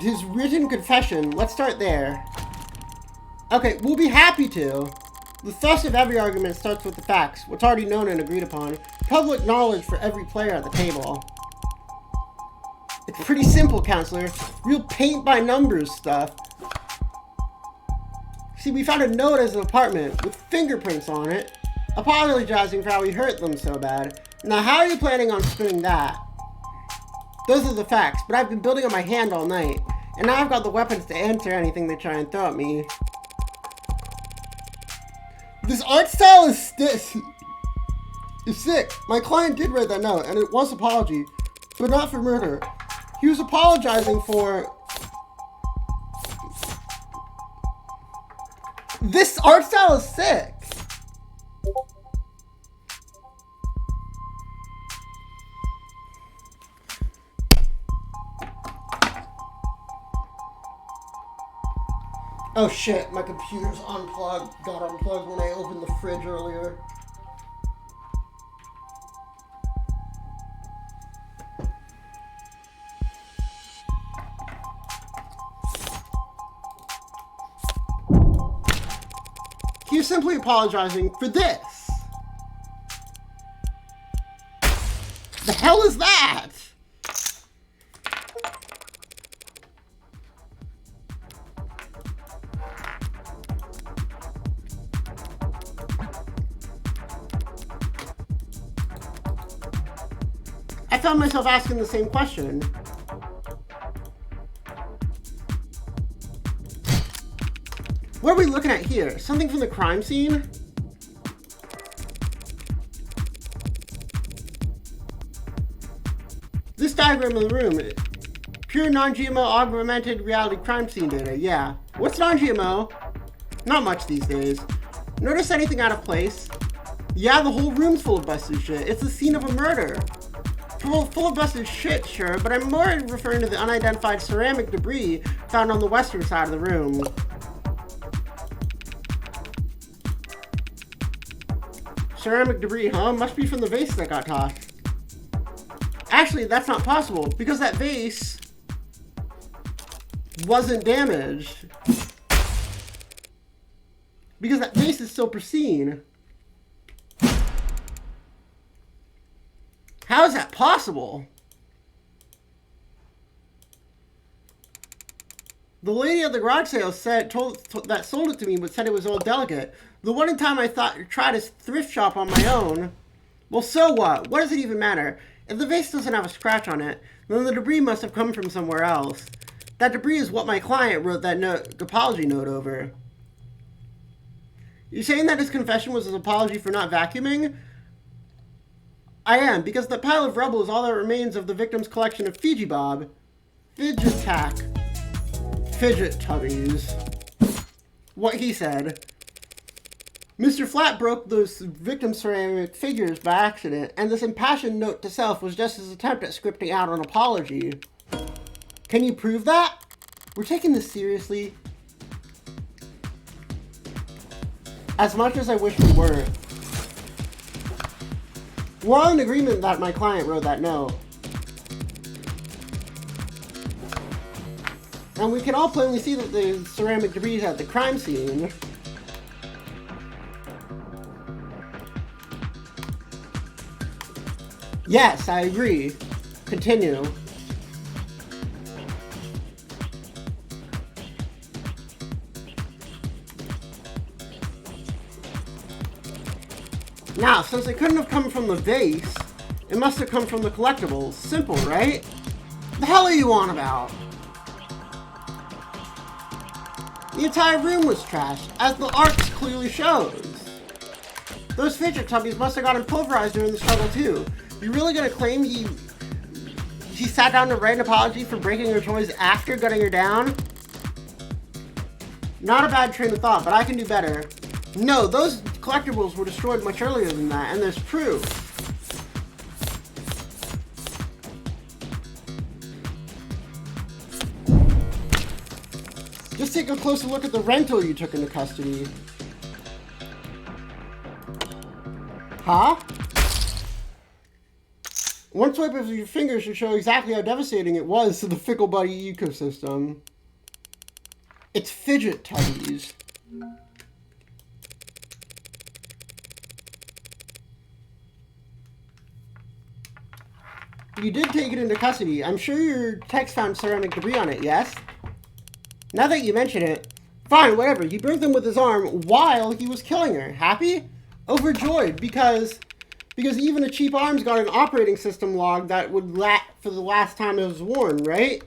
His written confession, let's start there. Okay, we'll be happy to. The thrust of every argument starts with the facts, what's already known and agreed upon. Public knowledge for every player at the table. It's pretty simple, counselor. Real paint-by-numbers stuff. See, we found a note at his apartment with fingerprints on it, apologizing for how he hurt them so bad. Now, how are you planning on spinning that? Those are the facts, but I've been building on my hand all night, and now I've got the weapons to answer anything they try and throw at me. This art style is sick. My client did write that note, and it was apology, but not for murder. He was apologizing for... This art style is sick. Oh shit, my computer's unplugged. Got unplugged when I opened the fridge earlier. He's simply apologizing for this. The hell is that? I found myself asking the same question. What are we looking at here? Something from the crime scene? This diagram of the room, pure non-GMO augmented reality crime scene data, yeah. What's non-GMO? Not much these days. Notice anything out of place? Yeah, the whole room's full of busted shit. It's the scene of a murder. Full of busted shit, sure, but I'm more referring to the unidentified ceramic debris found on the western side of the room. Ceramic debris, huh? Must be from the vase that got tossed. Actually, that's not possible, because that vase wasn't damaged. Because that vase is still pristine. How is that possible? The lady at the garage sale that sold it to me, but said it was all delicate. The one time I tried a thrift shop on my own. Well, so what? What does it even matter? If the vase doesn't have a scratch on it, then the debris must have come from somewhere else. That debris is what my client wrote that apology note over. You saying that his confession was his apology for not vacuuming? I am, because the pile of rubble is all that remains of the victim's collection of Fiji Bob. Fidget tubbies. What he said. Mr. Flat broke those victim ceramic figures by accident, and this impassioned note to self was just his attempt at scripting out an apology. Can you prove that? We're taking this seriously. As much as I wish we weren't. We're all in agreement that my client wrote that note. And we can all plainly see that the ceramic debris is at the crime scene. Yes, I agree. Continue. Now, since it couldn't have come from the vase, it must have come from the collectibles. Simple, right? The hell are you on about? The entire room was trashed, as the art clearly shows. Those fidget tubbies must have gotten pulverized during the struggle too. You really gonna claim he sat down to write an apology for breaking her toys after gutting her down? Not a bad train of thought, but I can do better. No, those collectibles were destroyed much earlier than that, and there's proof. Just take a closer look at the rental you took into custody. Huh? One swipe of your finger should show exactly how devastating it was to the Fickle Buddy ecosystem. It's fidget tubbies. You did take it into custody. I'm sure your text found ceramic debris on it, yes? Now that you mention it, fine, whatever. He broke them with his arm while he was killing her. Happy? Overjoyed, because Because even a cheap arm's got an operating system log that would lap for the last time it was worn, right?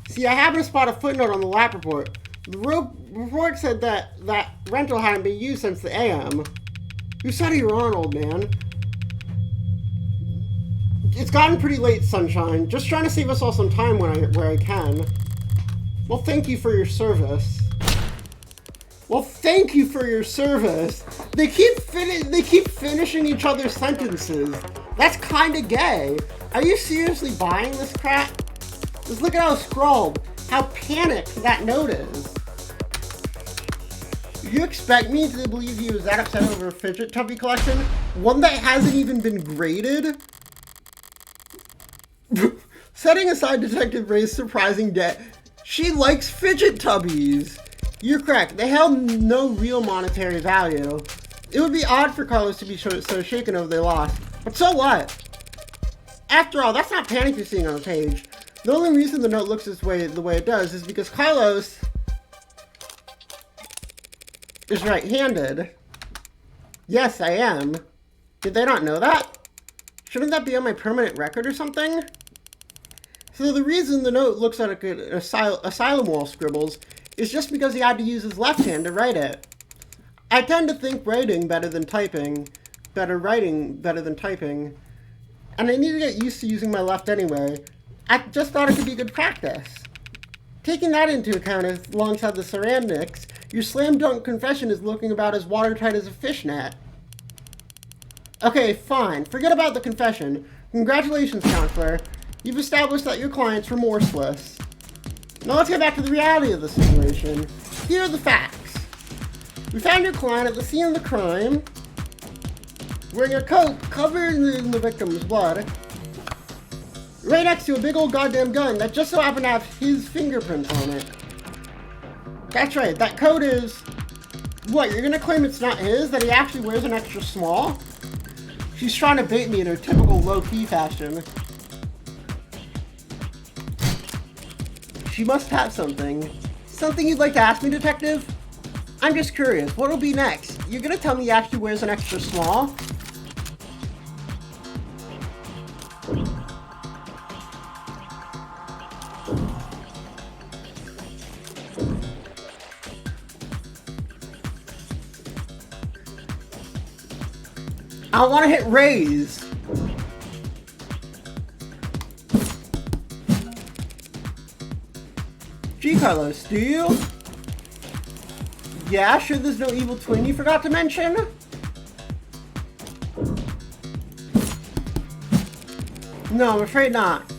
See, I happened to spot a footnote on the lap report. The report said that rental hadn't been used since the AM. Who said you were on, old man? It's gotten pretty late, Sunshine. Just trying to save us all some time where I can. Well, thank you for your service. Well, thank you for your service. They keep finishing each other's sentences. That's kind of gay. Are you seriously buying this crap? Just look at how scrawled, how panicked that note is. You expect me to believe he was that upset over a fidget tubby collection? One that hasn't even been graded? Setting aside Detective Ray's surprising debt, she likes fidget tubbies. You're correct. They held no real monetary value. It would be odd for Carlos to be so shaken over their loss. But so what? After all, that's not panic you're seeing on the page. The only reason the note looks the way it does is because Carlos is right-handed. Yes, I am. Did they not know that? Shouldn't that be on my permanent record or something? So the reason the note looks like an asylum wall scribbles is just because he had to use his left hand to write it. I tend to think writing better than typing, writing better than typing, and I need to get used to using my left anyway. I just thought it could be good practice. Taking that into account alongside the ceramics, your slam dunk confession is looking about as watertight as a fishnet. Okay, fine. Forget about the confession. Congratulations, counselor. You've established that your client's remorseless. Now let's get back to the reality of the situation. Here are the facts. We found your client at the scene of the crime, wearing a coat covered in the victim's blood, right next to a big old goddamn gun that just so happened to have his fingerprints on it. That's right, that coat is... What, you're gonna claim it's not his, that he actually wears an extra small? She's trying to bait me in her typical low-key fashion. She must have something. Something you'd like to ask me, Detective? I'm just curious, what'll be next? You're gonna tell me he actually wears an extra small? I want to hit raise. Gee, Carlos, do you? Yeah, sure there's no evil twin you forgot to mention? No, I'm afraid not.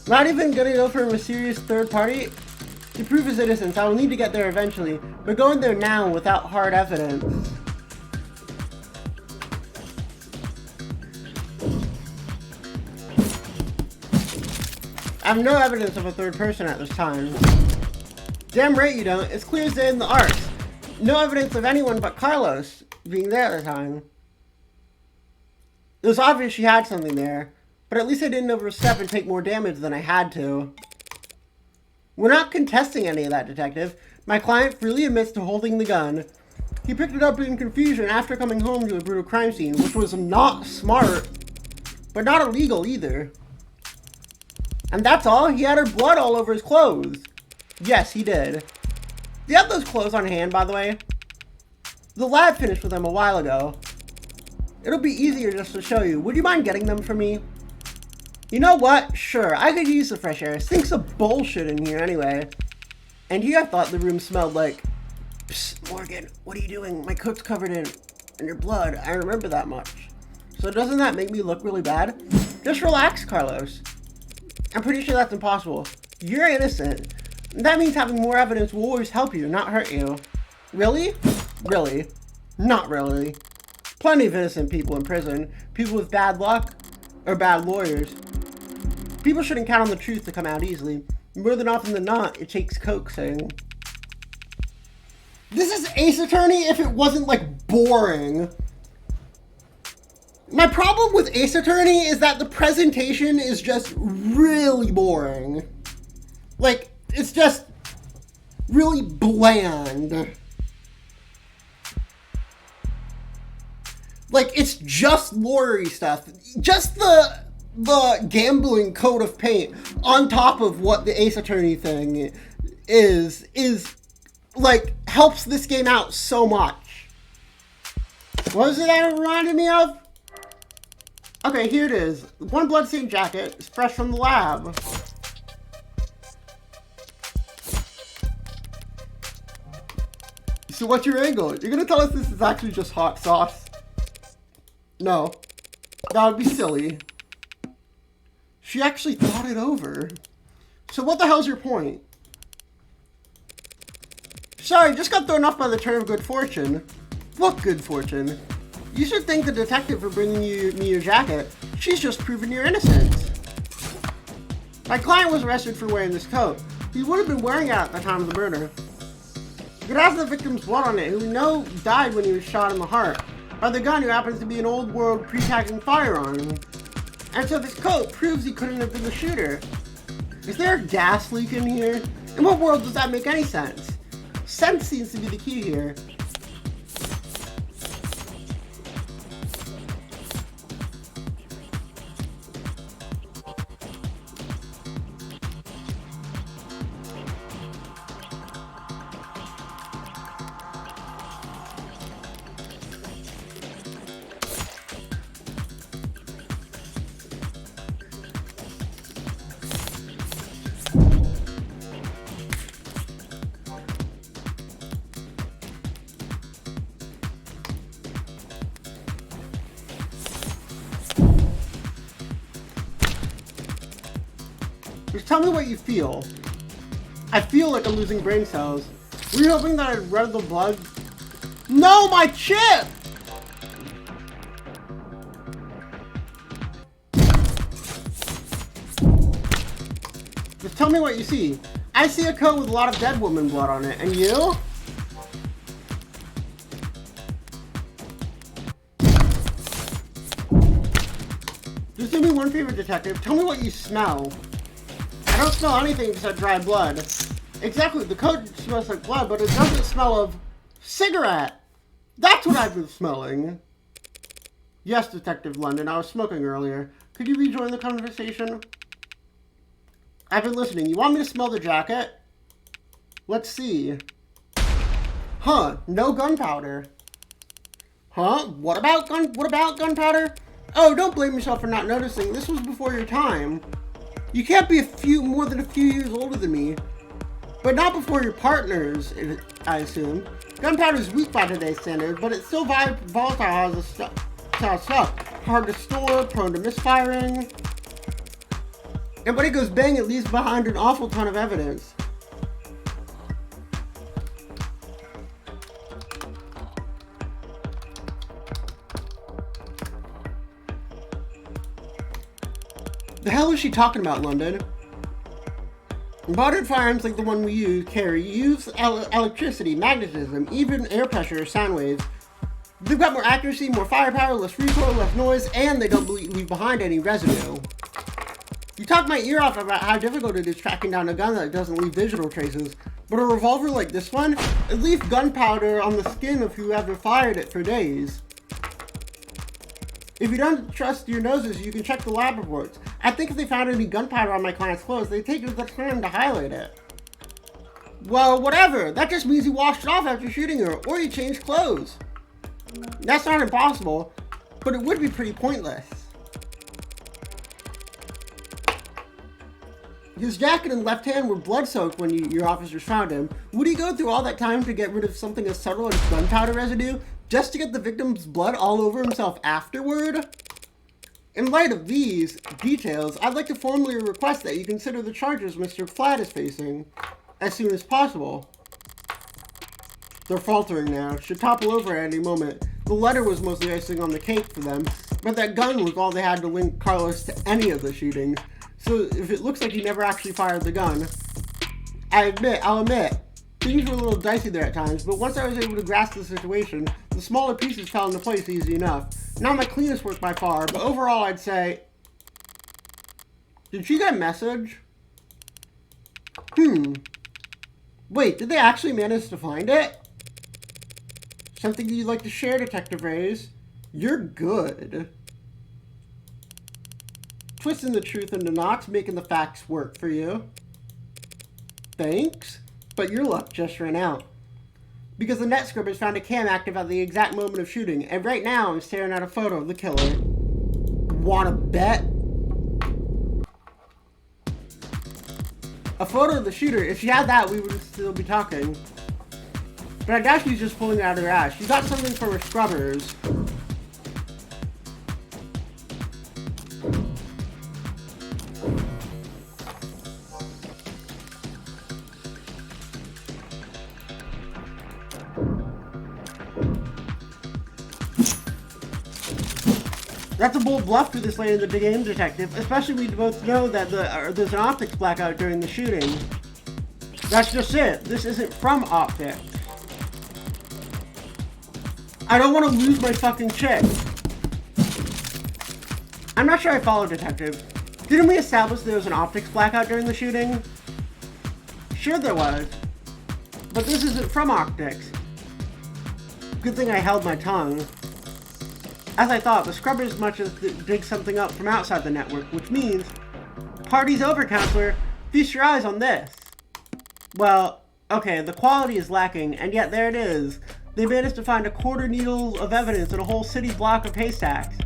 Not even gonna go for a mysterious third party? To prove his innocence, I will need to get there eventually, but going there now without hard evidence. I have no evidence of a third person at this time. Damn right you don't. It's clear as day in the arts. No evidence of anyone but Carlos being there at the time. It was obvious she had something there, but at least I didn't overstep and take more damage than I had to. We're not contesting any of that, Detective. My client freely admits to holding the gun. He picked it up in confusion after coming home to a brutal crime scene, which was not smart, but not illegal either. And that's all? He had her blood all over his clothes. Yes, he did. Do you have those clothes on hand, by the way? The lab finished with them a while ago. It'll be easier just to show you. Would you mind getting them for me? You know what? Sure, I could use the fresh air. Stinks of bullshit in here anyway. And you thought the room smelled like... Psst, Morgan, what are you doing? My coat's covered in your blood. I remember that much. So doesn't that make me look really bad? Just relax, Carlos. I'm pretty sure that's impossible. You're innocent. That means having more evidence will always help you, not hurt you. Really? Really? Not really. Plenty of innocent people in prison. People with bad luck or bad lawyers. People shouldn't count on the truth to come out easily. More than often than not, it takes coaxing. This is Ace Attorney if it wasn't, like, boring. My problem with Ace Attorney is that the presentation is just really boring. Like, it's just really bland. Like, it's just lorry stuff. Just the gambling coat of paint on top of what the Ace Attorney thing is like, helps this game out so much. What was it that it reminded me of? Okay, here it is. One bloodstained jacket is fresh from the lab. So what's your angle? You're gonna tell us this is actually just hot sauce? No. That would be silly. She actually thought it over. So what the hell's your point? Sorry, just got thrown off by the turn of good fortune. What good fortune? You should thank the detective for bringing me your jacket. She's just proven your innocence. My client was arrested for wearing this coat. He would have been wearing it at the time of the murder. It has the victim's blood on it, who we know died when he was shot in the heart by the gun who happens to be an old world pre-tagging firearm. And so this coat proves he couldn't have been the shooter. Is there a gas leak in here? In what world does that make any sense? Sense seems to be the key here. Just tell me what you feel. I feel like I'm losing brain cells. Were you hoping that I'd read the blood? No, my chip! Just tell me what you see. I see a coat with a lot of dead woman blood on it, and you? Just do me one favor, detective. Tell me what you smell. I don't smell anything except dry blood. Exactly, the coat smells like blood, but it doesn't smell of cigarette. That's what I've been smelling. Yes, Detective London, I was smoking earlier. Could you rejoin the conversation? I've been listening. You want me to smell the jacket? Let's see. Huh, no gunpowder. Huh? What about gunpowder? Oh, don't blame yourself for not noticing. This was before your time. You can't be more than a few years older than me. But not before your partners, I assume. Gunpowder is weak by today's standards, but it's still volatile as a stuff. Hard to store, prone to misfiring. And when it goes bang, it leaves behind an awful ton of evidence. The hell is she talking about, London? Modern firearms like the one we use electricity, magnetism, even air pressure or sound waves. They've got more accuracy, more firepower, less recoil, less noise, and they don't leave behind any residue. You talk my ear off about how difficult it is tracking down a gun that doesn't leave visual traces, but a revolver like this one, it leaves gunpowder on the skin of whoever fired it for days. If you don't trust your noses, you can check the lab reports. I think if they found any gunpowder on my client's clothes, they'd take the time to highlight it. Well, whatever. That just means he washed it off after shooting her, or he changed clothes. That's not impossible, but it would be pretty pointless. His jacket and left hand were blood-soaked when your officers found him. Would he go through all that time to get rid of something as subtle as gunpowder residue, just to get the victim's blood all over himself afterward? In light of these details, I'd like to formally request that you consider the charges Mr. Flatt is facing as soon as possible. They're faltering now. Should topple over at any moment. The letter was mostly icing on the cake for them, but that gun was all they had to link Carlos to any of the shootings. So if it looks like he never actually fired the gun, I'll admit, things were a little dicey there at times, but once I was able to grasp the situation, the smaller pieces fell into place easy enough. Not my cleanest work by far, but overall I'd say... Did she get a message? Wait, did they actually manage to find it? Something you'd like to share, Detective Reyes? You're good. Twisting the truth into knots, making the facts work for you. Thanks, but your luck just ran out. Because the net scrubbers found a cam active at the exact moment of shooting, and right now I'm staring at a photo of the killer. Wanna bet? A photo of the shooter. If she had that, we would still be talking. But I doubt she's just pulling it out of her ass. She got something from her scrubbers. That's a bold bluff to this late in the game, detective, especially we both know that there's an optics blackout during the shooting. That's just it. This isn't from optics. I don't want to lose my fucking chick. I'm not sure I follow, detective. Didn't we establish there was an optics blackout during the shooting? Sure there was. But this isn't from optics. Good thing I held my tongue. As I thought, the scrubbers much as dig something up from outside the network, which means, party's over, counselor. Feast your eyes on this. Well, okay, the quality is lacking, and yet there it is. They managed to find a quarter needle of evidence in a whole city block of haystacks.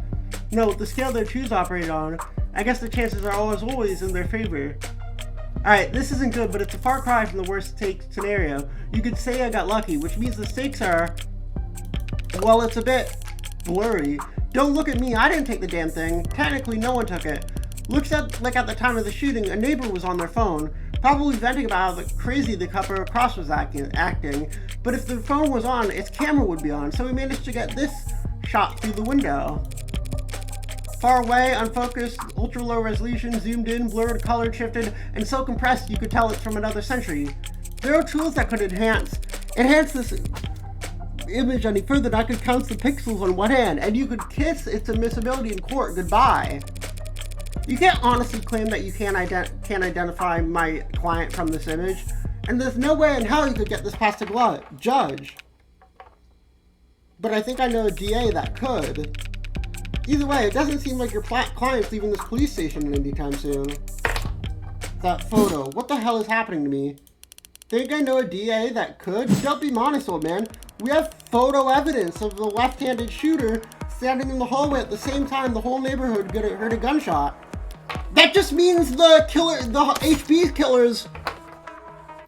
No, with the scale their tubes operate on, I guess the chances are always in their favor. Alright, this isn't good, but it's a far cry from the worst case scenario. You could say I got lucky, which means the stakes are, well, it's a bit blurry. Don't look at me, I didn't take the damn thing. Technically, no one took it. Looks like at the time of the shooting, a neighbor was on their phone, probably venting about how crazy the couple across was acting. But if the phone was on, its camera would be on, so we managed to get this shot through the window. Far away, unfocused, ultra low resolution, zoomed in, blurred, color shifted, and so compressed you could tell it's from another century. There are tools that could enhance this image any further than I could count the pixels on one hand, and you could kiss its admissibility in court goodbye. You can't honestly claim that you can't identify my client from this image, and there's no way in hell you could get this past a judge. But I think I know a DA that could. Either way, it doesn't seem like your client's leaving this police station anytime soon. That photo. What the hell is happening to me? Think I know a DA that could? Don't be modest, old man. We have photo evidence of the left-handed shooter standing in the hallway at the same time the whole neighborhood heard a gunshot. That just means the HB killer's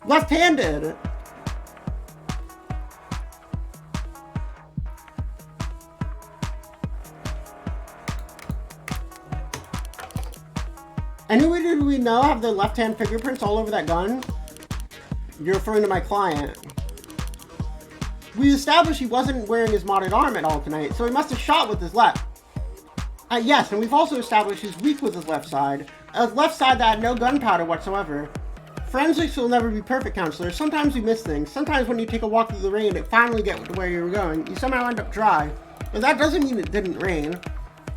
left-handed. Anyway, did we know have their left-hand fingerprints all over that gun? You're referring to my client. We established he wasn't wearing his modded arm at all tonight, so he must have shot with his left. Yes, and we've also established he's weak with his left side. A left side that had no gunpowder whatsoever. Forensics will never be perfect, counselor. Sometimes you miss things. Sometimes when you take a walk through the rain and finally get to where you were going, you somehow end up dry. But that doesn't mean it didn't rain.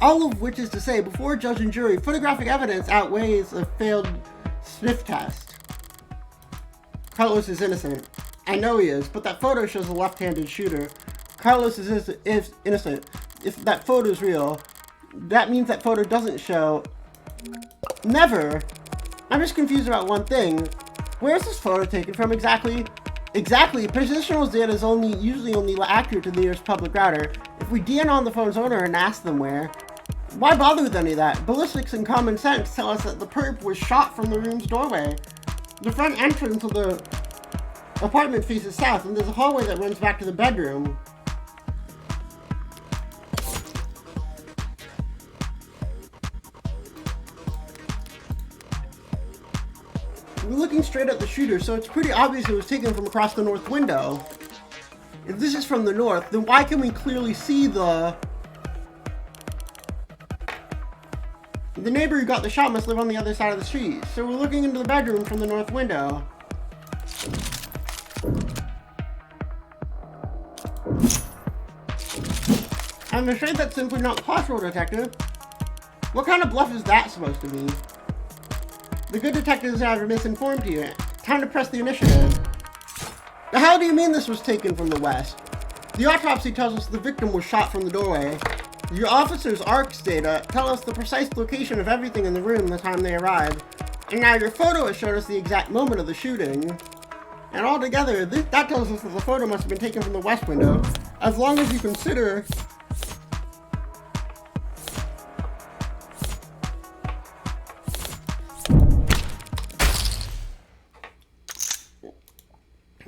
All of which is to say, before judge and jury, photographic evidence outweighs a failed sniff test. Carlos is innocent. I know he is, but that photo shows a left-handed shooter. Carlos is innocent. If that photo is real, that means that photo doesn't show... Never! I'm just confused about one thing. Where is this photo taken from exactly? Exactly, positional data is usually only accurate to the nearest public router. If we DN on the phone's owner and ask them where, why bother with any of that? Ballistics and common sense tell us that the perp was shot from the room's doorway. The front entrance of the apartment faces south, and there's a hallway that runs back to the bedroom. We're looking straight at the shooter, so it's pretty obvious it was taken from across the north window. If this is from the north, then why can we clearly see the neighbor who got the shot must live on the other side of the street, so we're looking into the bedroom from the north window. I'm afraid that's simply not possible, detective. What kind of bluff is that supposed to be? The good detectives have misinformed you. Time to press the initiative. The hell do you mean this was taken from the west? The autopsy tells us the victim was shot from the doorway. Your officer's ARCS data tell us the precise location of everything in the room the time they arrived, and now your photo has showed us the exact moment of the shooting. And altogether, that tells us that the photo must have been taken from the west window, as long as you consider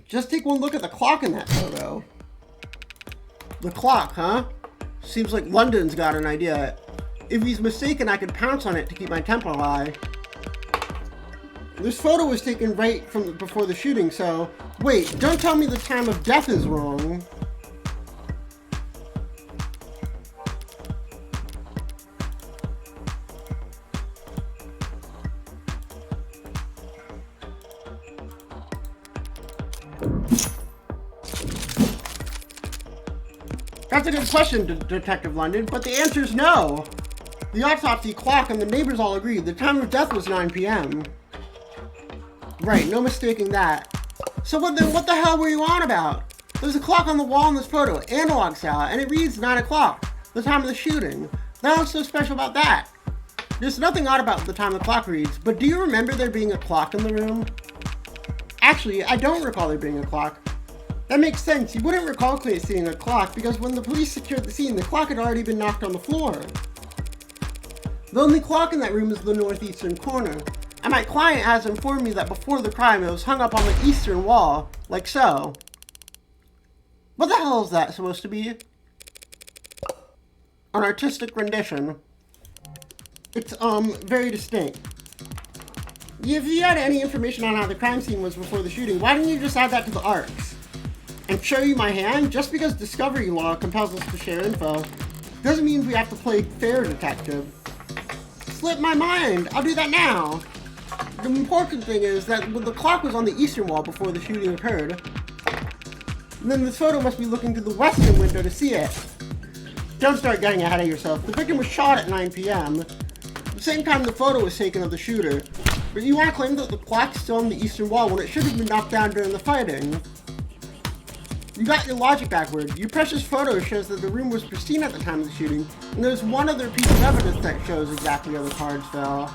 just take one look at the clock in that photo. The clock, huh? Seems like London's got an idea. If he's mistaken, I could pounce on it to keep my temper high. This photo was taken right from before the shooting, so... Wait, don't tell me the time of death is wrong. That's a good question, Detective London, but the answer is no. The autopsy clock and the neighbors all agreed the time of death was 9 p.m. Right, no mistaking that. So what the hell were you on about? There's a clock on the wall in this photo, analog style, and it reads 9 o'clock, the time of the shooting. Now what's so special about that? There's nothing odd about the time the clock reads, but do you remember there being a clock in the room? Actually, I don't recall there being a clock. That makes sense. You wouldn't recall seeing a clock because when the police secured the scene, the clock had already been knocked on the floor. The only clock in that room is the northeastern corner, and my client has informed me that before the crime it was hung up on the eastern wall, like so. What the hell is that supposed to be? An artistic rendition. It's, very distinct. If you had any information on how the crime scene was before the shooting, why didn't you just add that to the ARCs? And show you my hand? Just because discovery law compels us to share info doesn't mean we have to play fair detective. Slip my mind. I'll do that now. The important thing is that the clock was on the eastern wall before the shooting occurred. Then this photo must be looking to the western window to see it. Don't start getting ahead of yourself. The victim was shot at 9 p.m. The same time the photo was taken of the shooter. But you want to claim that the clock's still on the eastern wall when it should have been knocked down during the fighting. You got your logic backward. Your precious photo shows that the room was pristine at the time of the shooting, and there's one other piece of evidence that shows exactly how the cards fell.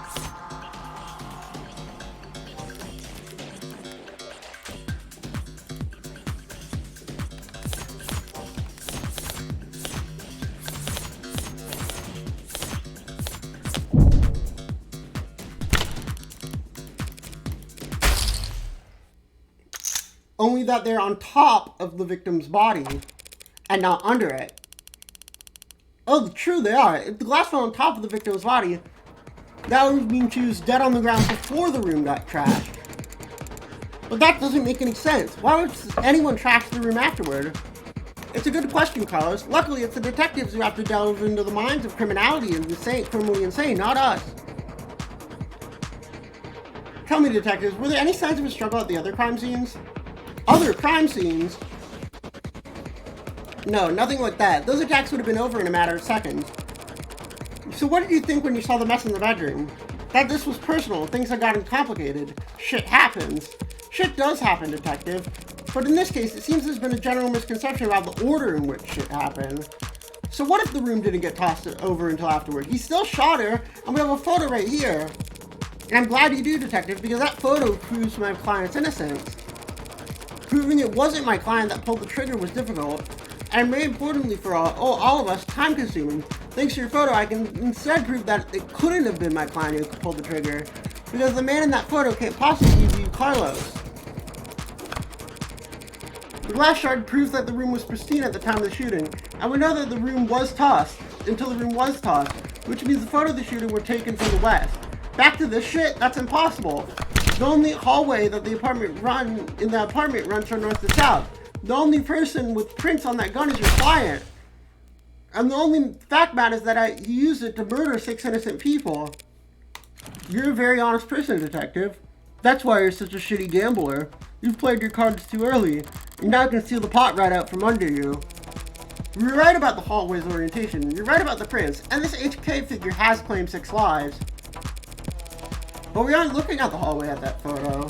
Only that they're on top of the victim's body and not under it. Oh, true, they are. If the glass fell on top of the victim's body, that would mean she was dead on the ground before the room got trashed. But that doesn't make any sense. Why would anyone trash the room afterward? It's a good question, Carlos. Luckily, it's the detectives who have to delve into the minds of criminality and criminally insane, not us. Tell me, detectives, were there any signs of a struggle at the other crime scenes? Other crime scenes? No, nothing like that. Those attacks would have been over in a matter of seconds. So what did you think when you saw the mess in the bedroom? That this was personal, things had gotten complicated. Shit happens. Shit does happen, detective. But in this case, it seems there's been a general misconception about the order in which shit happened. So what if the room didn't get tossed over until afterward? He still shot her, and we have a photo right here. And I'm glad you do, detective, because that photo proves my client's innocence. Proving it wasn't my client that pulled the trigger was difficult, and very importantly for all of us, time-consuming. Thanks to your photo, I can instead prove that it couldn't have been my client who pulled the trigger, because the man in that photo can't possibly be Carlos. The glass shard proves that the room was pristine at the time of the shooting, and we know that the room was tossed, until the room was tossed, which means the photo of the shooting were taken from the west. Back to this shit? That's impossible. The only hallway that the apartment runs from north to south. The only person with prints on that gun is your client. And the only fact matters that he used it to murder 6 innocent people. You're a very honest person, detective. That's why you're such a shitty gambler. You've played your cards too early, and now I can steal the pot right out from under you. You're right about the hallway's orientation. You're right about the prints, and this HK figure has claimed 6 lives. But we aren't looking at the hallway at that photo.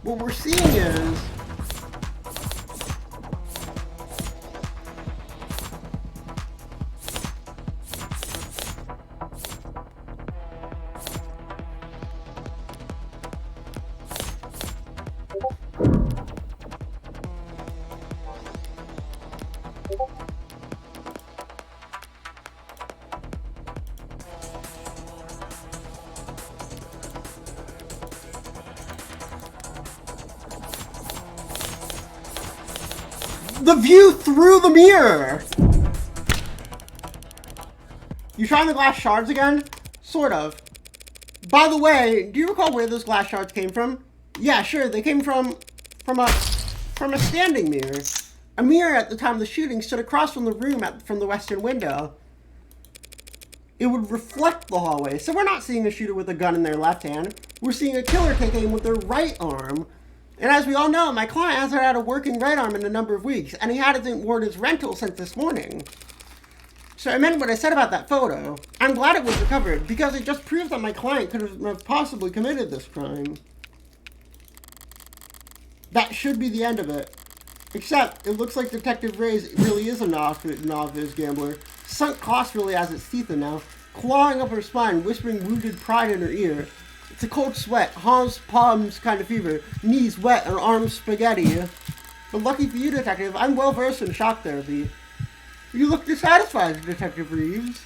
What we're seeing is... The view through the mirror! You trying the glass shards again? Sort of. By the way, do you recall where those glass shards came from? Yeah, sure, they came from a standing mirror. A mirror at the time of the shooting stood across from the room from the western window. It would reflect the hallway, so we're not seeing a shooter with a gun in their left hand. We're seeing a killer take aim with their right arm. And as we all know, my client hasn't had a working right arm in a number of weeks, and he hasn't worn his rental since this morning. So I meant what I said about that photo. I'm glad it was recovered, because it just proves that my client could have possibly committed this crime. That should be the end of it. Except, it looks like Detective Reyes really is a novice gambler. Sunk cost really has its teeth in now, clawing up her spine, whispering wounded pride in her ear. It's a cold sweat, palms kind of fever, knees wet and arms spaghetti. But lucky for you, Detective, I'm well versed in shock therapy. You look dissatisfied, Detective Reyes.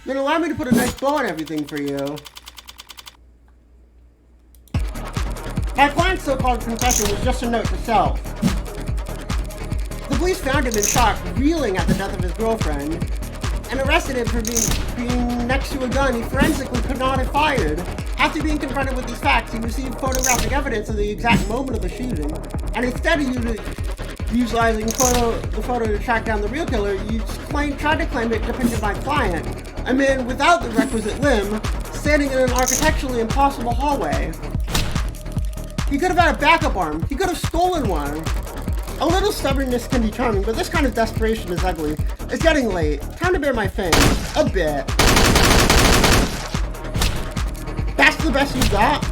Then allow me to put a nice bow on everything for you. My client's so-called confession was just a note to self. The police found him in shock, reeling at the death of his girlfriend, and arrested him for being next to a gun he forensically could not have fired. After being confronted with these facts, he received photographic evidence of the exact moment of the shooting, and instead of utilizing the photo to track down the real killer, you tried to claim it depicted my client, a man without the requisite limb, standing in an architecturally impossible hallway. He could have had a backup arm. He could have stolen one. A little stubbornness can be charming, but this kind of desperation is ugly. It's getting late. Time to bare my fangs. A bit. That's the best you got?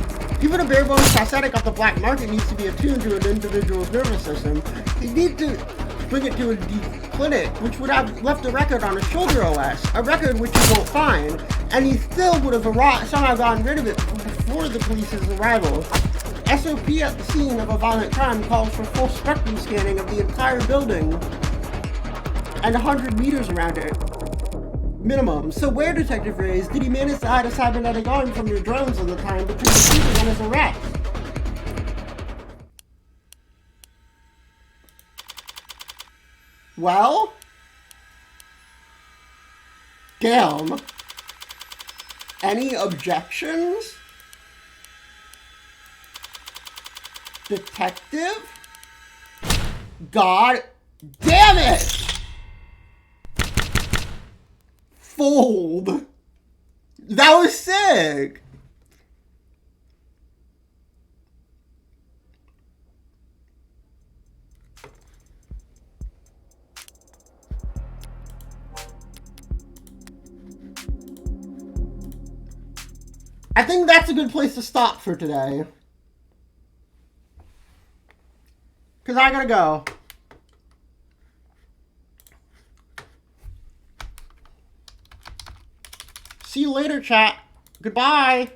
Even a bare-bones prosthetic off the black market needs to be attuned to an individual's nervous system. You need to bring it to a clinic, which would have left a record on a shoulder OS, a record which you won't find, and he still would have somehow gotten rid of it before the police's arrival. SOP at the scene of a violent crime calls for full spectrum scanning of the entire building and 100 meters around it. Minimum. So where, Detective Reyes, did he manage to hide a cybernetic arm from your drones at the time between the shooting and his arrest? Well? Damn. Any objections? Detective? God damn it! Fold. That was sick. I think that's a good place to stop for today. Because I gotta go. See you later, chat. Goodbye.